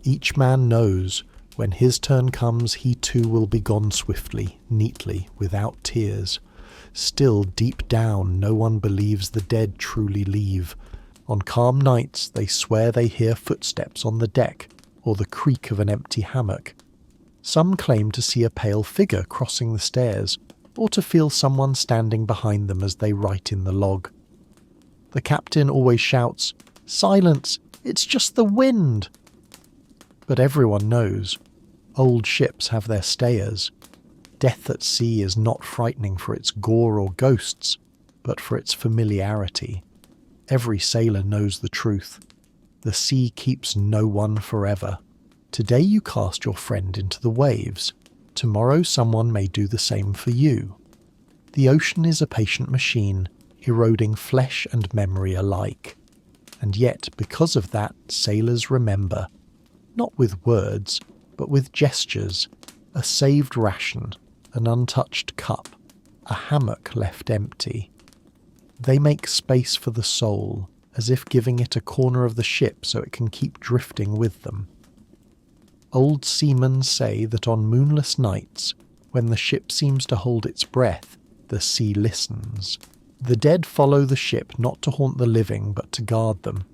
Each man knows, when his turn comes, he too will be gone swiftly, neatly, without tears. Still, deep down, no one believes the dead truly leave. On calm nights, they swear they hear footsteps on the deck, or the creak of an empty hammock. Some claim to see a pale figure crossing the stairs, or to feel someone standing behind them as they write in the log. The captain always shouts, "Silence! It's just the wind!" But everyone knows, old ships have their stayers. Death at sea is not frightening for its gore or ghosts, but for its familiarity. Every sailor knows the truth. The sea keeps no one forever. Today you cast your friend into the waves. Tomorrow someone may do the same for you. The ocean is a patient machine, eroding flesh and memory alike. And yet, because of that, sailors remember. Not with words, but with gestures. A saved ration, an untouched cup, a hammock left empty. They make space for the soul, as if giving it a corner of the ship so it can keep drifting with them. Old seamen say that on moonless nights, when the ship seems to hold its breath, the sea listens. The dead follow the ship not to haunt the living, but to guard them.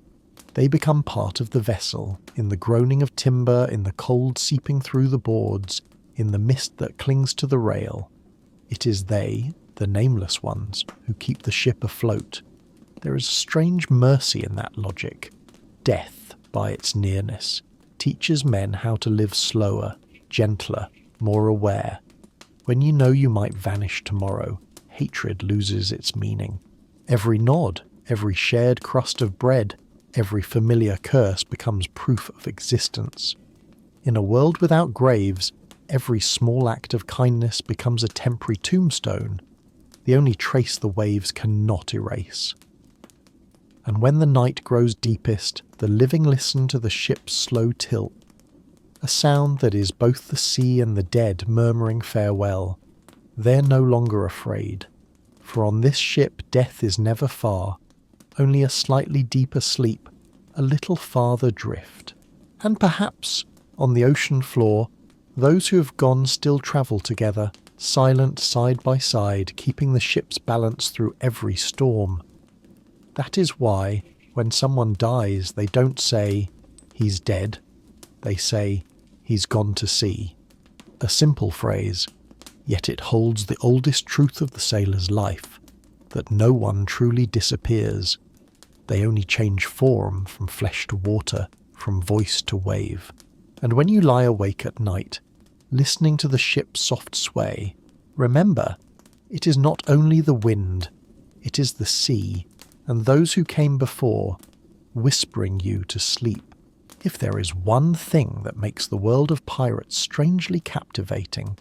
They become part of the vessel, in the groaning of timber, in the cold seeping through the boards, in the mist that clings to the rail. It is they, the nameless ones, who keep the ship afloat. There is a strange mercy in that logic. Death, by its nearness, teaches men how to live slower, gentler, more aware. When you know you might vanish tomorrow, hatred loses its meaning. Every nod, every shared crust of bread, every familiar curse becomes proof of existence. In a world without graves, every small act of kindness becomes a temporary tombstone, the only trace the waves cannot erase. And when the night grows deepest, the living listen to the ship's slow tilt, a sound that is both the sea and the dead murmuring farewell. They're no longer afraid, for on this ship death is never far, only a slightly deeper sleep, a little farther drift. And perhaps, on the ocean floor, those who have gone still travel together, silent side by side, keeping the ship's balance through every storm. That is why, when someone dies, they don't say, "He's dead." They say, "He's gone to sea." A simple phrase, yet it holds the oldest truth of the sailor's life, that no one truly disappears. They only change form from flesh to water, from voice to wave. And when you lie awake at night, listening to the ship's soft sway, remember, it is not only the wind, it is the sea, and those who came before, whispering you to sleep. If there is one thing that makes the world of pirates strangely captivating,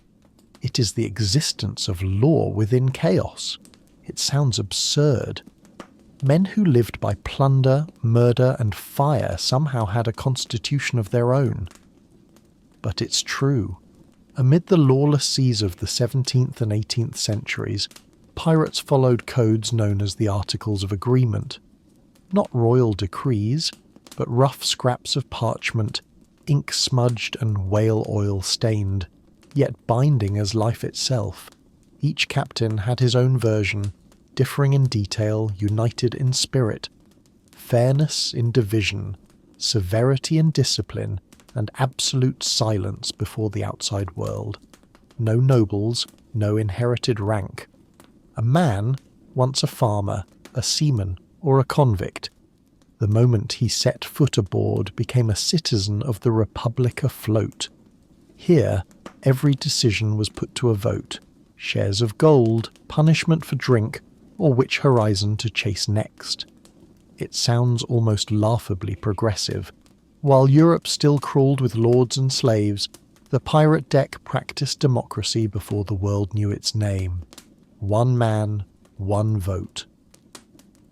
it is the existence of law within chaos. It sounds absurd. Men who lived by plunder, murder, and fire somehow had a constitution of their own. But it's true. Amid the lawless seas of the 17th and 18th centuries, pirates followed codes known as the Articles of Agreement. Not royal decrees, but rough scraps of parchment, ink-smudged and whale oil stained, yet binding as life itself. Each captain had his own version, differing in detail, united in spirit. Fairness in division, severity in discipline, and absolute silence before the outside world. No nobles, no inherited rank. A man, once a farmer, a seaman, or a convict, the moment he set foot aboard became a citizen of the Republic afloat. Here, every decision was put to a vote: shares of gold, punishment for drink, or which horizon to chase next. It sounds almost laughably progressive. While Europe still crawled with lords and slaves, the pirate deck practiced democracy before the world knew its name. One man, one vote.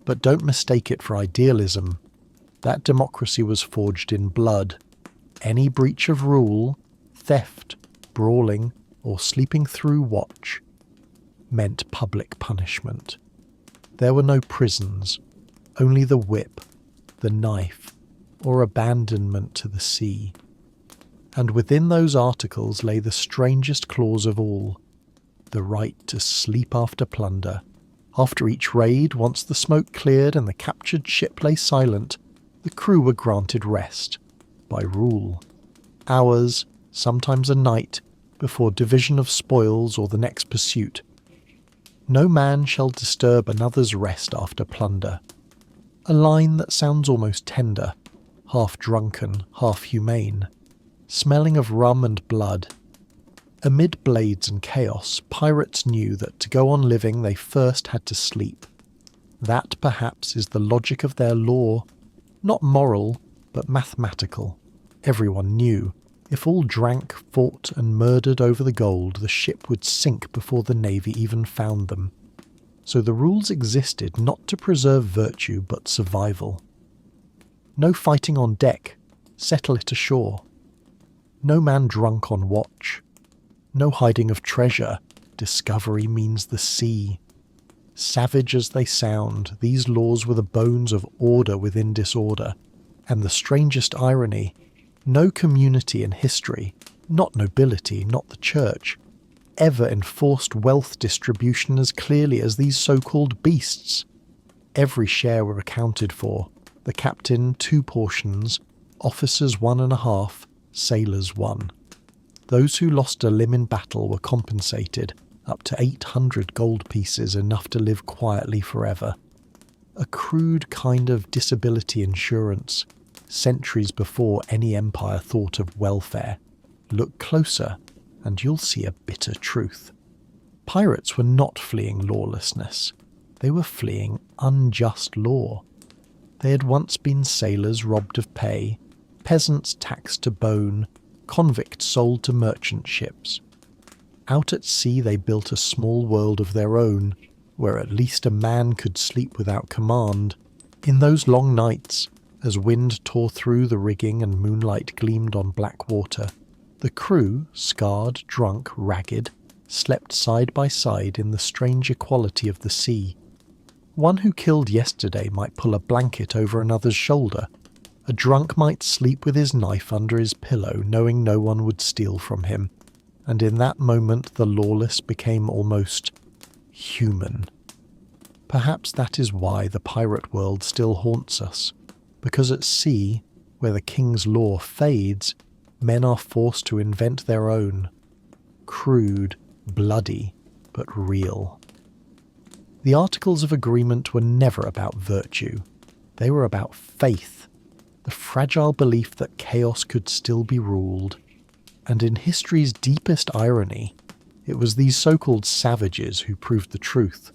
But don't mistake it for idealism. That democracy was forged in blood. Any breach of rule, theft, brawling, or sleeping through watch meant public punishment. There were no prisons, only the whip, the knife, or abandonment to the sea. And within those articles lay the strangest clause of all: the right to sleep after plunder. After each raid, once the smoke cleared and the captured ship lay silent, the crew were granted rest, by rule. Hours, sometimes a night, before division of spoils or the next pursuit. No man shall disturb another's rest after plunder. A line that sounds almost tender, half drunken, half humane, smelling of rum and blood. Amid blades and chaos, pirates knew that to go on living they first had to sleep. That, perhaps, is the logic of their law, not moral, but mathematical. Everyone knew, if all drank, fought, and murdered over the gold, the ship would sink before the navy even found them. So the rules existed not to preserve virtue, but survival. No fighting on deck, settle it ashore. No man drunk on watch. No hiding of treasure, discovery means the sea. Savage as they sound, these laws were the bones of order within disorder, and the strangest irony, no community in history, not nobility, not the church, ever enforced wealth distribution as clearly as these so-called beasts. Every share were accounted for, the captain 2 portions, officers 1.5, sailors 1. Those who lost a limb in battle were compensated, up to 800 gold pieces, enough to live quietly forever. A crude kind of disability insurance, centuries before any empire thought of welfare. Look closer, and you'll see a bitter truth. Pirates were not fleeing lawlessness. They were fleeing unjust law. They had once been sailors robbed of pay, peasants taxed to bone, convicts sold to merchant ships. Out at sea they built a small world of their own, where at least a man could sleep without command. In those long nights, as wind tore through the rigging and moonlight gleamed on black water, the crew, scarred, drunk, ragged, slept side by side in the strange equality of the sea. One who killed yesterday might pull a blanket over another's shoulder. A drunk might sleep with his knife under his pillow, knowing no one would steal from him, and in that moment the lawless became almost human. Perhaps that is why the pirate world still haunts us, because at sea, where the king's law fades, men are forced to invent their own. Crude, bloody, but real. The Articles of Agreement were never about virtue. They were about faith, the fragile belief that chaos could still be ruled. And in history's deepest irony, it was these so-called savages who proved the truth.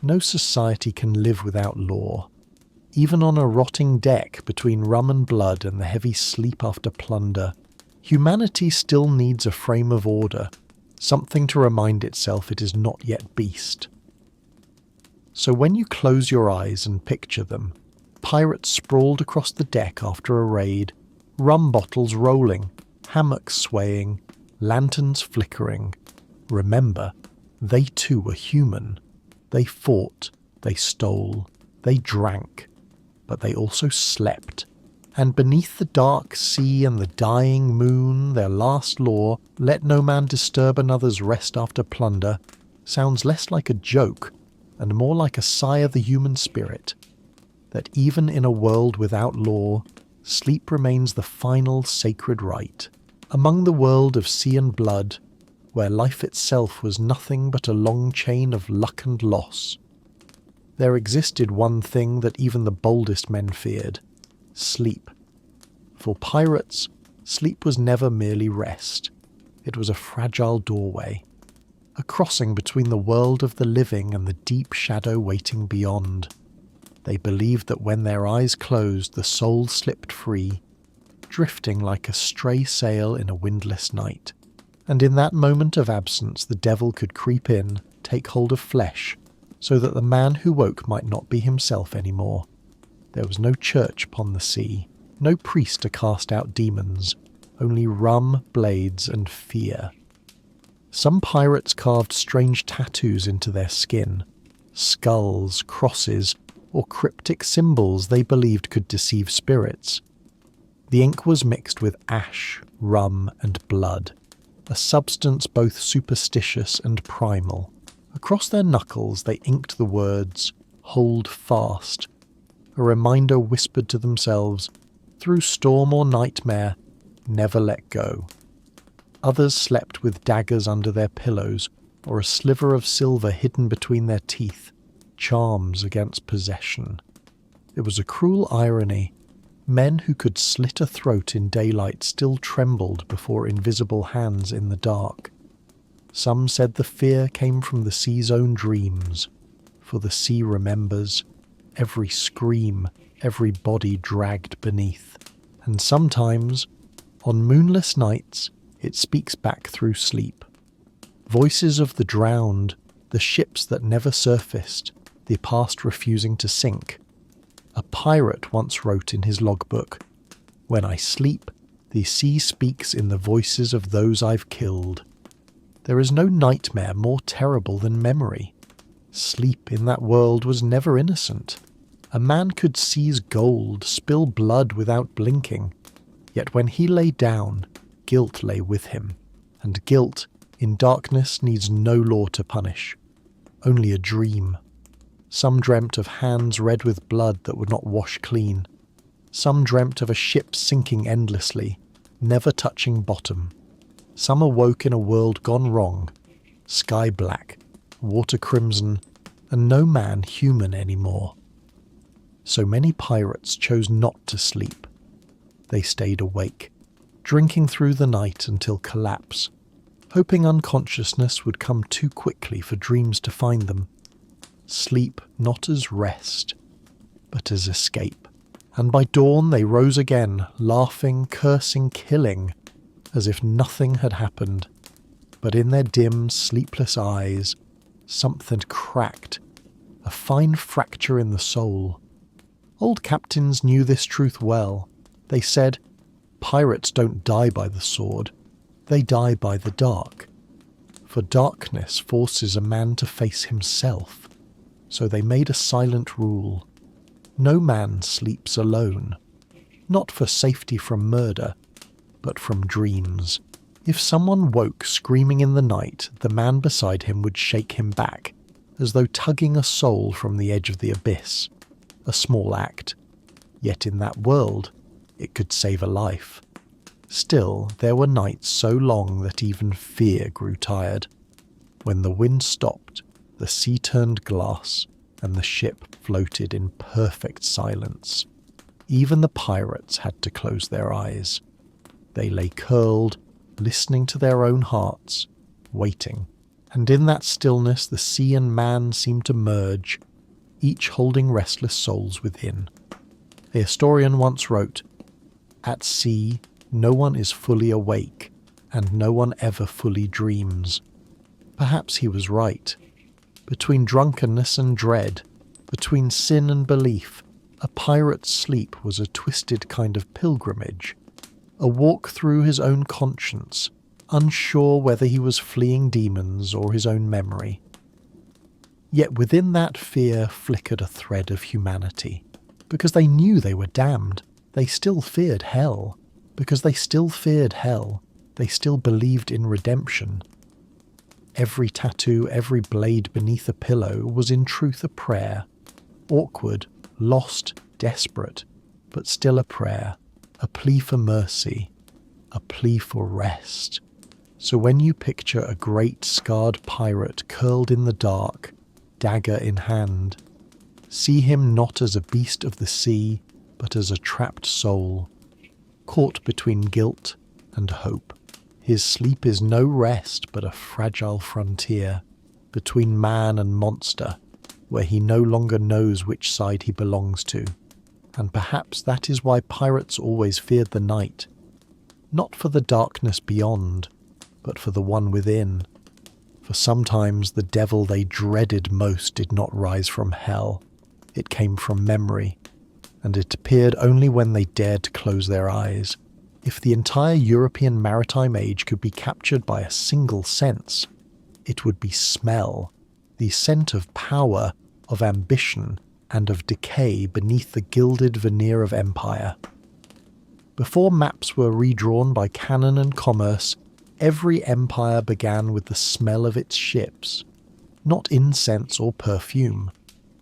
No society can live without law. Even on a rotting deck between rum and blood and the heavy sleep after plunder, humanity still needs a frame of order, something to remind itself it is not yet beast. So when you close your eyes and picture them, pirates sprawled across the deck after a raid, rum bottles rolling, hammocks swaying, lanterns flickering. Remember, they too were human. They fought, they stole, they drank, but they also slept. And beneath the dark sea and the dying moon, their last law, let no man disturb another's rest after plunder, sounds less like a joke and more like a sigh of the human spirit, that even in a world without law, sleep remains the final sacred right. Among the world of sea and blood, where life itself was nothing but a long chain of luck and loss, There existed one thing that even the boldest men feared: sleep. For pirates, sleep was never merely rest. It was a fragile doorway, a crossing between the world of the living and the deep shadow waiting beyond. They believed that when their eyes closed, the soul slipped free, drifting like a stray sail in a windless night. And in that moment of absence, the devil could creep in, take hold of flesh, so that the man who woke might not be himself any more. There was no church upon the sea, no priest to cast out demons, only rum, blades, and fear. Some pirates carved strange tattoos into their skin, skulls, crosses, or cryptic symbols they believed could deceive spirits. The ink was mixed with ash, rum, and blood, a substance both superstitious and primal. Across their knuckles they inked the words, "Hold fast," a reminder whispered to themselves, through storm or nightmare, never let go. Others slept with daggers under their pillows, or a sliver of silver hidden between their teeth, charms against possession. It was a cruel irony. Men who could slit a throat in daylight still trembled before invisible hands in the dark. Some said the fear came from the sea's own dreams, for the sea remembers every scream, every body dragged beneath. And sometimes, on moonless nights, it speaks back through sleep. Voices of the drowned, the ships that never surfaced, the past refusing to sink. A pirate once wrote in his logbook, "When I sleep, the sea speaks in the voices of those I've killed." There is no nightmare more terrible than memory. Sleep in that world was never innocent. A man could seize gold, spill blood without blinking. Yet when he lay down, guilt lay with him. And guilt, in darkness, needs no law to punish. Only a dream. Some dreamt of hands red with blood that would not wash clean. Some dreamt of a ship sinking endlessly, never touching bottom. Some awoke in a world gone wrong, sky black, water crimson, and no man human anymore. So many pirates chose not to sleep. They stayed awake, drinking through the night until collapse, hoping unconsciousness would come too quickly for dreams to find them. Sleep not as rest, but as escape. And by dawn they rose again, laughing, cursing, killing, as if nothing had happened. But in their dim, sleepless eyes, something cracked, a fine fracture in the soul. Old captains knew this truth well. They said, "Pirates don't die by the sword, they die by the dark." For darkness forces a man to face himself. So they made a silent rule. No man sleeps alone. Not for safety from murder, but from dreams. If someone woke screaming in the night, the man beside him would shake him back, as though tugging a soul from the edge of the abyss. A small act. Yet in that world, it could save a life. Still, there were nights so long that even fear grew tired. When the wind stopped, the sea turned glass, and the ship floated in perfect silence. Even the pirates had to close their eyes. They lay curled, listening to their own hearts, waiting. And in that stillness the sea and man seemed to merge, each holding restless souls within. A historian once wrote, "At sea, no one is fully awake, and no one ever fully dreams." Perhaps he was right. Between drunkenness and dread, between sin and belief, a pirate's sleep was a twisted kind of pilgrimage, a walk through his own conscience, unsure whether he was fleeing demons or his own memory. Yet within that fear flickered a thread of humanity. Because they knew they were damned, they still feared hell. Because they still feared hell, they still believed in redemption. Every tattoo, every blade beneath a pillow was in truth a prayer. Awkward, lost, desperate, but still a prayer. A plea for mercy. A plea for rest. So when you picture a great scarred pirate curled in the dark, dagger in hand, See him not as a beast of the sea, but as a trapped soul, caught between guilt and hope. His sleep is no rest, but a fragile frontier between man and monster, where he no longer knows which side he belongs to. And perhaps that is why pirates always feared the night, not for the darkness beyond, but for the one within. For sometimes the devil they dreaded most did not rise from hell. It came from memory, and it appeared only when they dared to close their eyes. If the entire European maritime age could be captured by a single sense, it would be smell, the scent of power, of ambition, and of decay beneath the gilded veneer of empire. Before maps were redrawn by cannon and commerce, every empire began with the smell of its ships, not incense or perfume,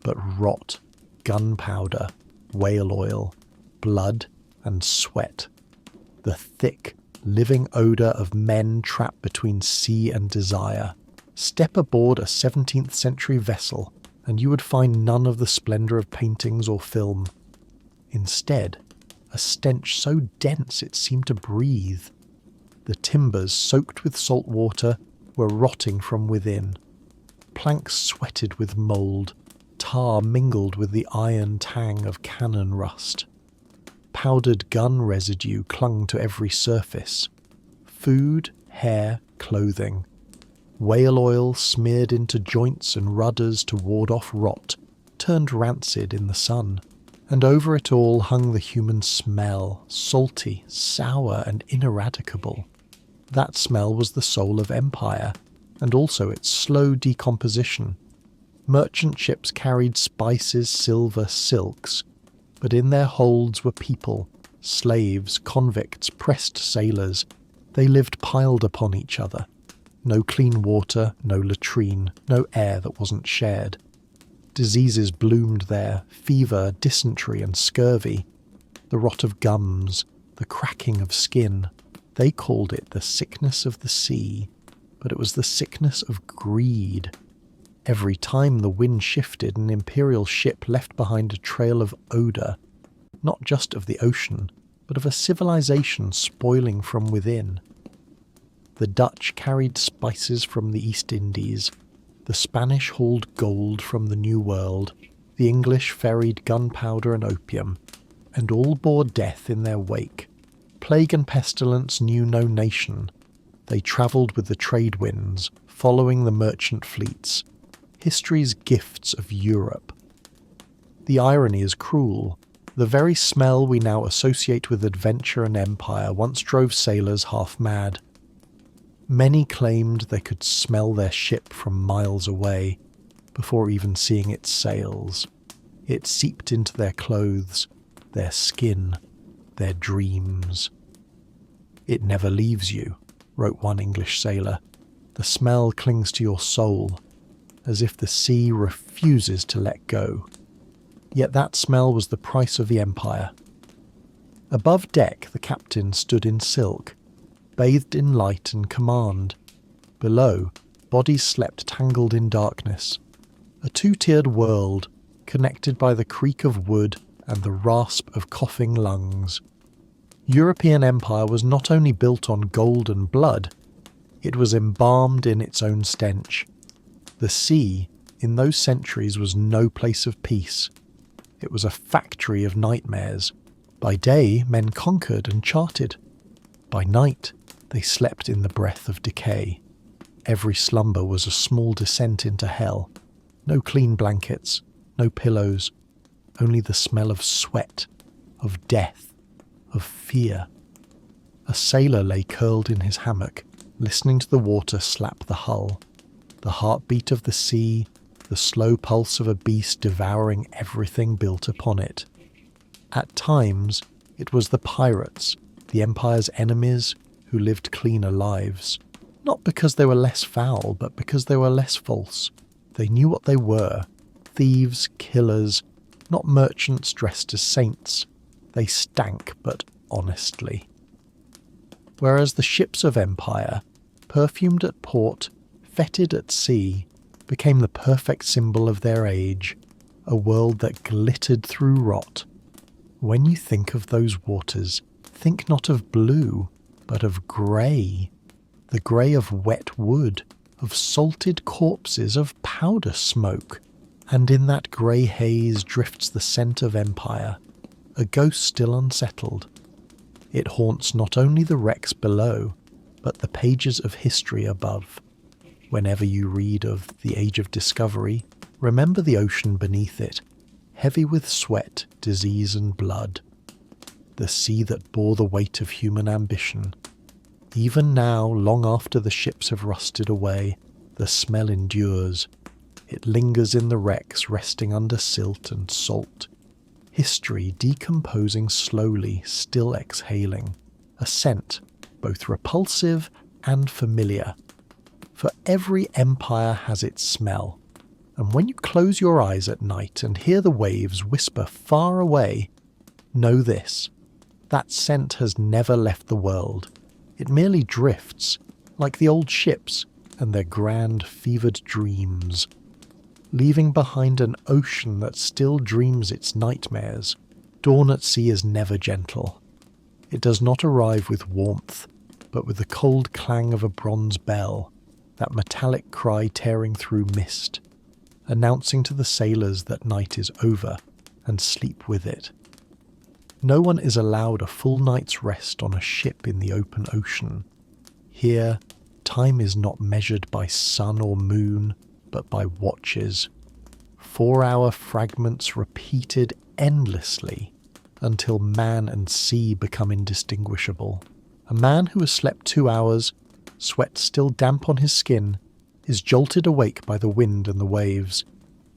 but rot, gunpowder, whale oil, blood, and sweat. The thick, living odour of men trapped between sea and desire. Step aboard a 17th century vessel, and you would find none of the splendour of paintings or film. Instead, a stench so dense it seemed to breathe. The timbers, soaked with salt water, were rotting from within. Planks sweated with mould, tar mingled with the iron tang of cannon rust. Powdered gun residue clung to every surface. Food, hair, clothing. Whale oil smeared into joints and rudders to ward off rot, turned rancid in the sun. And over it all hung the human smell, salty, sour, and ineradicable. That smell was the soul of empire, and also its slow decomposition. Merchant ships carried spices, silver, silks, but in their holds were people, slaves, convicts, pressed sailors. They lived piled upon each other. No clean water, no latrine, no air that wasn't shared. Diseases bloomed there, fever, dysentery and scurvy, the rot of gums, the cracking of skin. They called it the sickness of the sea, but it was the sickness of greed. Every time the wind shifted, an imperial ship left behind a trail of odour, not just of the ocean, but of a civilization spoiling from within. The Dutch carried spices from the East Indies, the Spanish hauled gold from the New World, the English ferried gunpowder and opium, and all bore death in their wake. Plague and pestilence knew no nation. They travelled with the trade winds, following the merchant fleets, history's gifts of Europe. The irony is cruel. The very smell we now associate with adventure and empire once drove sailors half mad. Many claimed they could smell their ship from miles away, before even seeing its sails. It seeped into their clothes, their skin, their dreams. "It never leaves you," wrote one English sailor. "The smell clings to your soul, as if the sea refuses to let go." Yet that smell was the price of the empire. Above deck, the captain stood in silk, bathed in light and command. Below, bodies slept tangled in darkness. A two-tiered world, connected by the creak of wood and the rasp of coughing lungs. European empire was not only built on gold and blood, it was embalmed in its own stench. The sea, in those centuries, was no place of peace. It was a factory of nightmares. By day, men conquered and charted. By night, they slept in the breath of decay. Every slumber was a small descent into hell. No clean blankets, no pillows, only the smell of sweat, of death, of fear. A sailor lay curled in his hammock, listening to the water slap the hull, the heartbeat of the sea, the slow pulse of a beast devouring everything built upon it. At times, it was the pirates, the Empire's enemies, who lived cleaner lives. Not because they were less foul, but because they were less false. They knew what they were. Thieves, killers, not merchants dressed as saints. They stank, but honestly. Whereas the ships of empire, perfumed at port, fetid at sea, became the perfect symbol of their age, a world that glittered through rot. When you think of those waters, think not of blue, but of grey. The grey of wet wood, of salted corpses, of powder smoke. And in that grey haze drifts the scent of empire, a ghost still unsettled. It haunts not only the wrecks below, but the pages of history above. Whenever you read of the Age of Discovery, remember the ocean beneath it, heavy with sweat, disease and blood. The sea that bore the weight of human ambition. Even now, long after the ships have rusted away, the smell endures. It lingers in the wrecks, resting under silt and salt. History decomposing slowly, still exhaling. A scent, both repulsive and familiar. For every empire has its smell. And when you close your eyes at night and hear the waves whisper far away, know this: that scent has never left the world. It merely drifts, like the old ships and their grand fevered dreams, leaving behind an ocean that still dreams its nightmares. Dawn at sea is never gentle. It does not arrive with warmth, but with the cold clang of a bronze bell, that metallic cry tearing through mist, announcing to the sailors that night is over, and sleep with it. No one is allowed a full night's rest on a ship in the open ocean. Here, time is not measured by sun or moon, but by watches. 4-hour fragments repeated endlessly until man and sea become indistinguishable. A man who has slept 2 hours, sweat still damp on his skin, is jolted awake by the wind and the waves.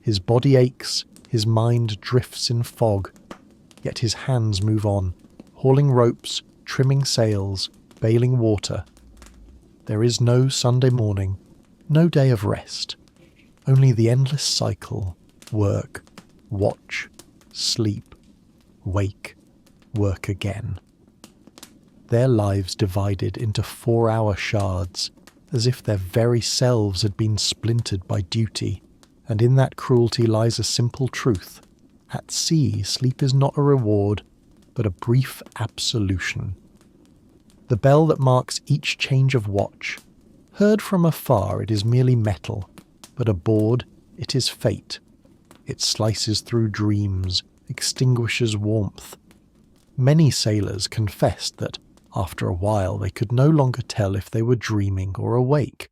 His body aches, his mind drifts in fog, yet his hands move on, hauling ropes, trimming sails, bailing water. There is no Sunday morning, no day of rest. Only the endless cycle: work, watch, sleep, wake, work again. Their lives divided into 4-hour shards, as if their very selves had been splintered by duty, and in that cruelty lies a simple truth. At sea, sleep is not a reward, but a brief absolution. The bell that marks each change of watch. Heard from afar, it is merely metal, but aboard, it is fate. It slices through dreams, extinguishes warmth. Many sailors confessed that, after a while, they could no longer tell if they were dreaming or awake.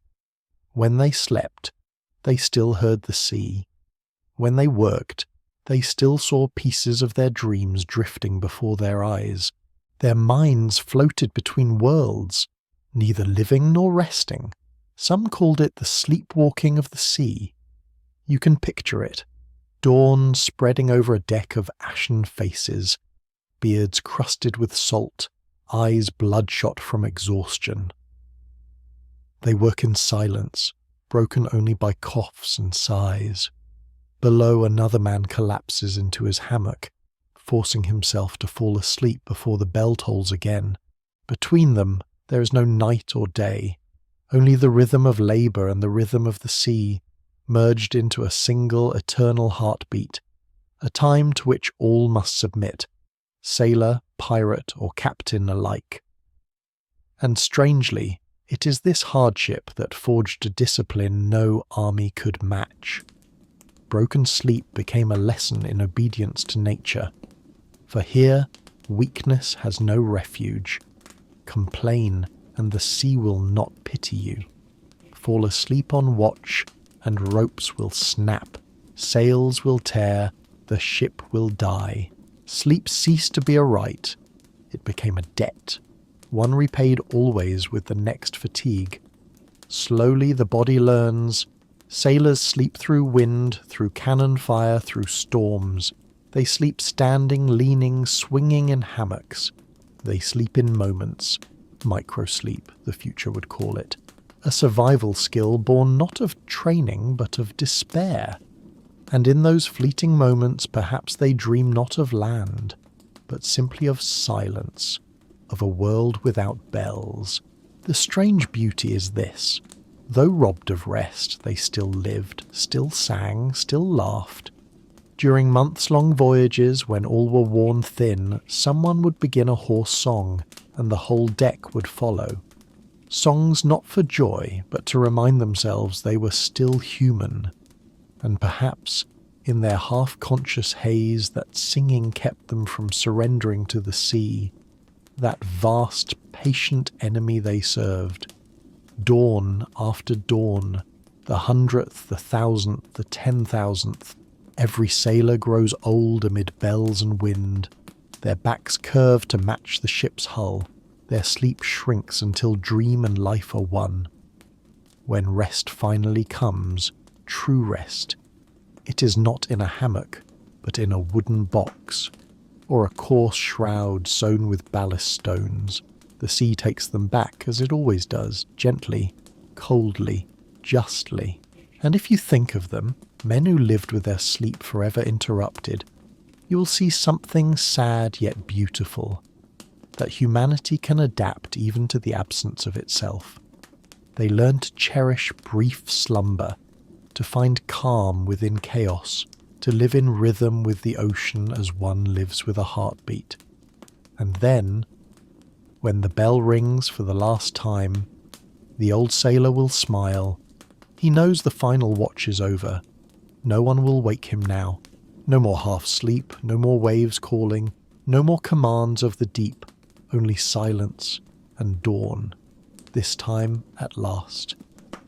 When they slept, they still heard the sea. When they worked, they still saw pieces of their dreams drifting before their eyes. Their minds floated between worlds, neither living nor resting. Some called it the sleepwalking of the sea. You can picture it. Dawn spreading over a deck of ashen faces, beards crusted with salt, eyes bloodshot from exhaustion. They work in silence, broken only by coughs and sighs. Below, another man collapses into his hammock, forcing himself to fall asleep before the bell tolls again. Between them, there is no night or day, only the rhythm of labour and the rhythm of the sea, merged into a single eternal heartbeat, a time to which all must submit, sailor, pirate, or captain alike. And strangely, it is this hardship that forged a discipline no army could match. Broken sleep became a lesson in obedience to nature, for here weakness has no refuge. Complain, and the sea will not pity you. Fall asleep on watch, and ropes will snap, sails will tear, the ship will die. Sleep ceased to be a right, it became a debt, one repaid always with the next fatigue. Slowly the body learns. Sailors sleep through wind, through cannon fire, through storms. They sleep standing, leaning, swinging in hammocks. They sleep in moments. Microsleep, the future would call it. A survival skill born not of training, but of despair. And in those fleeting moments, perhaps they dream not of land, but simply of silence, of a world without bells. The strange beauty is this. Though robbed of rest, they still lived, still sang, still laughed, During months-long voyages, when all were worn thin, someone would begin a hoarse song, and the whole deck would follow. Songs not for joy, but to remind themselves they were still human. And perhaps, in their half-conscious haze, that singing kept them from surrendering to the sea, that vast, patient enemy they served. Dawn after dawn, the 100th, the 1000th, the 10,000th, every sailor grows old amid bells and wind. Their backs curve to match the ship's hull. Their sleep shrinks until dream and life are one. When rest finally comes, true rest, it is not in a hammock, but in a wooden box, or a coarse shroud sewn with ballast stones. The sea takes them back, as it always does, gently, coldly, justly. And if you think of them, men who lived with their sleep forever interrupted, you will see something sad yet beautiful, that humanity can adapt even to the absence of itself. They learn to cherish brief slumber, to find calm within chaos, to live in rhythm with the ocean as one lives with a heartbeat. And then, when the bell rings for the last time, the old sailor will smile. He knows the final watch is over. No one will wake him now. No more half sleep, no more waves calling, no more commands of the deep, only silence and dawn. This time, at last,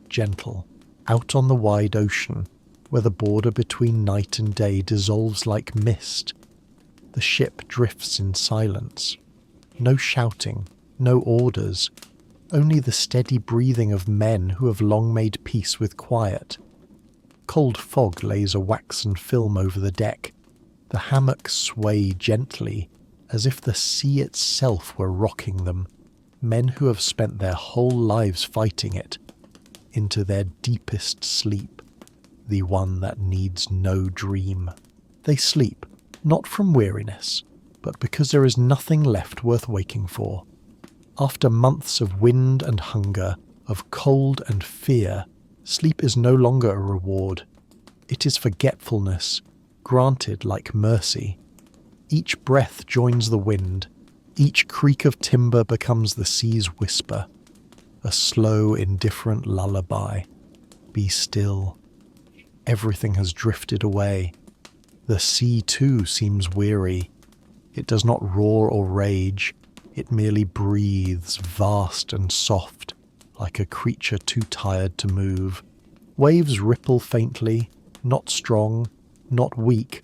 gentle, out on the wide ocean, where the border between night and day dissolves like mist. The ship drifts in silence. No shouting, no orders, only the steady breathing of men who have long made peace with quiet. Cold fog lays a waxen film over the deck. The hammocks sway gently, as if the sea itself were rocking them, men who have spent their whole lives fighting it, into their deepest sleep, the one that needs no dream. They sleep, not from weariness, but because there is nothing left worth waking for. After months of wind and hunger, of cold and fear, sleep is no longer a reward. It is forgetfulness, granted like mercy. Each breath joins the wind. Each creak of timber becomes the sea's whisper. A slow, indifferent lullaby. Be still. Everything has drifted away. The sea, too, seems weary. It does not roar or rage. It merely breathes, vast and soft, like a creature too tired to move. Waves ripple faintly, not strong, not weak,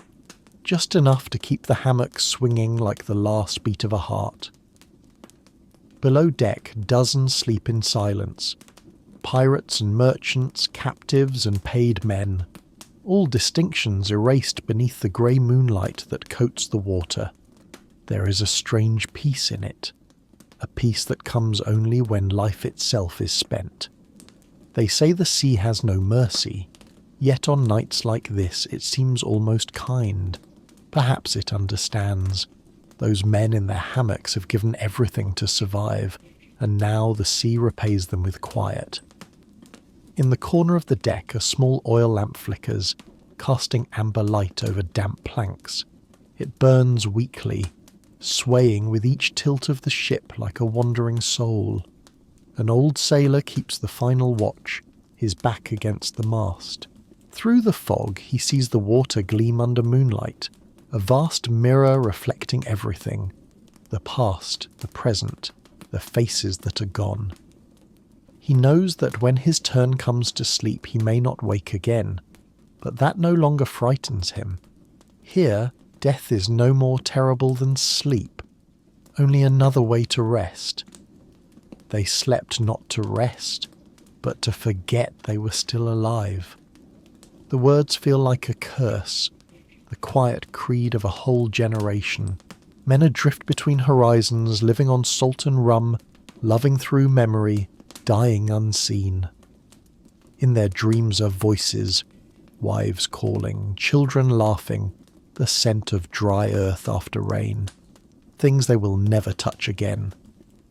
just enough to keep the hammock swinging like the last beat of a heart. Below deck, dozens sleep in silence. Pirates and merchants, captives and paid men. All distinctions erased beneath the grey moonlight that coats the water. There is a strange peace in it, a peace that comes only when life itself is spent. They say the sea has no mercy, yet on nights like this it seems almost kind. Perhaps it understands. Those men in their hammocks have given everything to survive, and now the sea repays them with quiet. In the corner of the deck, a small oil lamp flickers, casting amber light over damp planks. It burns weakly, swaying with each tilt of the ship like a wandering soul. An old sailor keeps the final watch, his back against the mast. Through the fog, he sees the water gleam under moonlight, a vast mirror reflecting everything, the past, the present, the faces that are gone. He knows that when his turn comes to sleep, he may not wake again, but that no longer frightens him. Here, death is no more terrible than sleep, only another way to rest. They slept not to rest, but to forget they were still alive. The words feel like a curse, the quiet creed of a whole generation. Men adrift between horizons, living on salt and rum, loving through memory, dying unseen. In their dreams are voices, wives calling, children laughing, the scent of dry earth after rain. Things they will never touch again.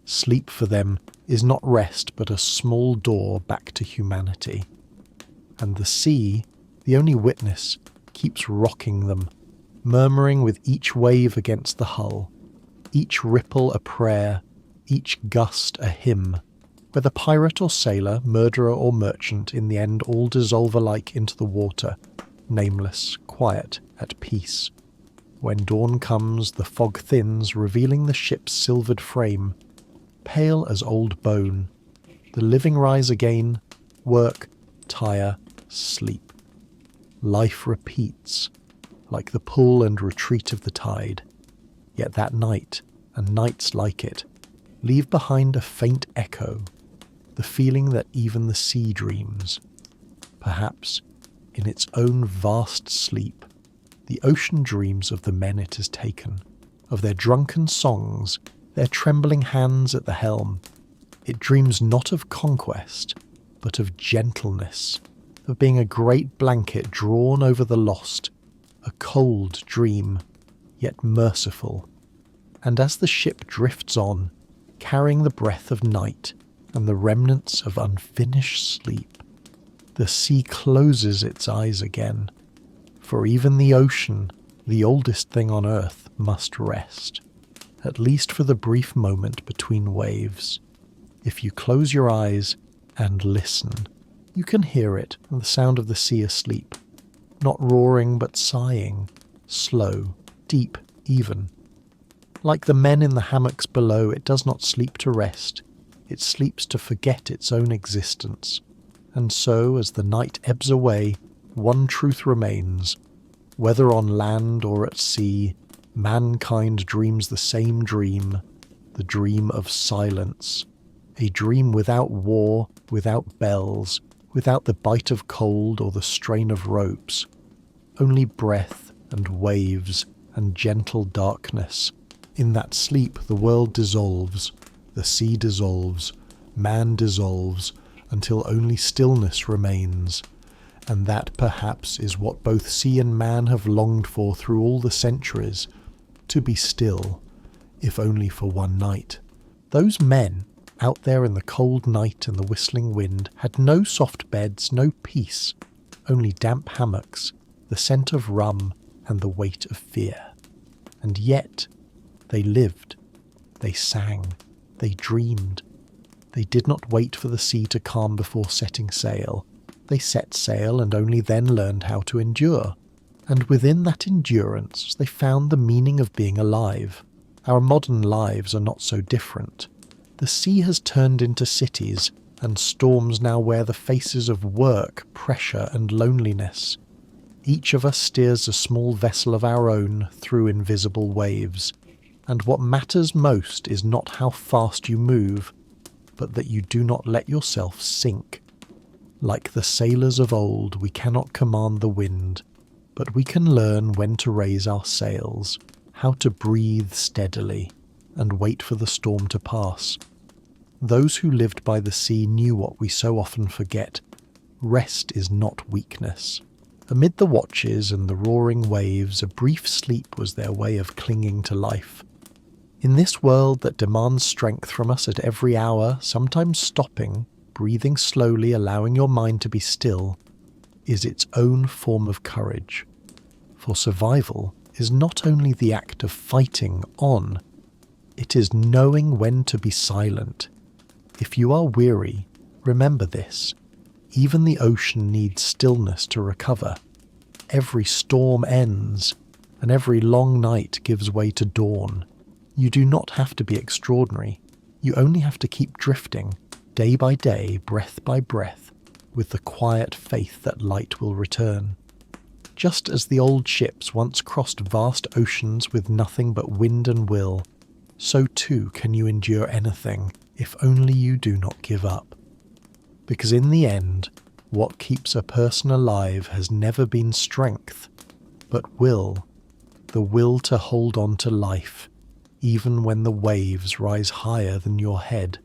Sleep for them is not rest but a small door back to humanity. And the sea, the only witness, keeps rocking them, murmuring with each wave against the hull, each ripple a prayer, each gust a hymn. Whether pirate or sailor, murderer or merchant, in the end all dissolve alike into the water, nameless, quiet, at peace. When dawn comes, the fog thins, revealing the ship's silvered frame, pale as old bone. The living rise again, work, tire, sleep. Life repeats, like the pull and retreat of the tide. Yet that night, and nights like it, leave behind a faint echo, the feeling that even the sea dreams. Perhaps, in its own vast sleep, the ocean dreams of the men it has taken, of their drunken songs, their trembling hands at the helm. It dreams not of conquest, but of gentleness, of being a great blanket drawn over the lost, a cold dream, yet merciful. And as the ship drifts on, carrying the breath of night and the remnants of unfinished sleep, the sea closes its eyes again, for even the ocean, the oldest thing on earth, must rest, at least for the brief moment between waves. If you close your eyes and listen, you can hear it, the sound of the sea asleep, not roaring but sighing, slow, deep even. Like the men in the hammocks below, it does not sleep to rest, it sleeps to forget its own existence. And so, as the night ebbs away, one truth remains. Whether on land or at sea, mankind dreams the same dream, the dream of silence. A dream without war, without bells, without the bite of cold or the strain of ropes. Only breath and waves and gentle darkness. In that sleep the world dissolves, the sea dissolves, man dissolves, until only stillness remains. And that perhaps is what both sea and man have longed for through all the centuries, to be still, if only for one night. Those men, out there in the cold night and the whistling wind, had no soft beds, no peace, only damp hammocks, the scent of rum and the weight of fear. And yet they lived, they sang, they dreamed. They did not wait for the sea to calm before setting sail. They set sail and only then learned how to endure. And within that endurance they found the meaning of being alive. Our modern lives are not so different. The sea has turned into cities, and storms now wear the faces of work, pressure and loneliness. Each of us steers a small vessel of our own through invisible waves. And what matters most is not how fast you move, but that you do not let yourself sink. Like the sailors of old, we cannot command the wind, but we can learn when to raise our sails, how to breathe steadily, and wait for the storm to pass. Those who lived by the sea knew what we so often forget. Rest is not weakness. Amid the watches and the roaring waves, a brief sleep was their way of clinging to life. In this world that demands strength from us at every hour, sometimes stopping, breathing slowly, allowing your mind to be still, is its own form of courage. For survival is not only the act of fighting on, it is knowing when to be silent. If you are weary, remember this. Even the ocean needs stillness to recover. Every storm ends, and every long night gives way to dawn. You do not have to be extraordinary. You only have to keep drifting, day by day, breath by breath, with the quiet faith that light will return. Just as the old ships once crossed vast oceans with nothing but wind and will, so too can you endure anything, if only you do not give up. Because in the end, what keeps a person alive has never been strength, but will, the will to hold on to life, even when the waves rise higher than your head.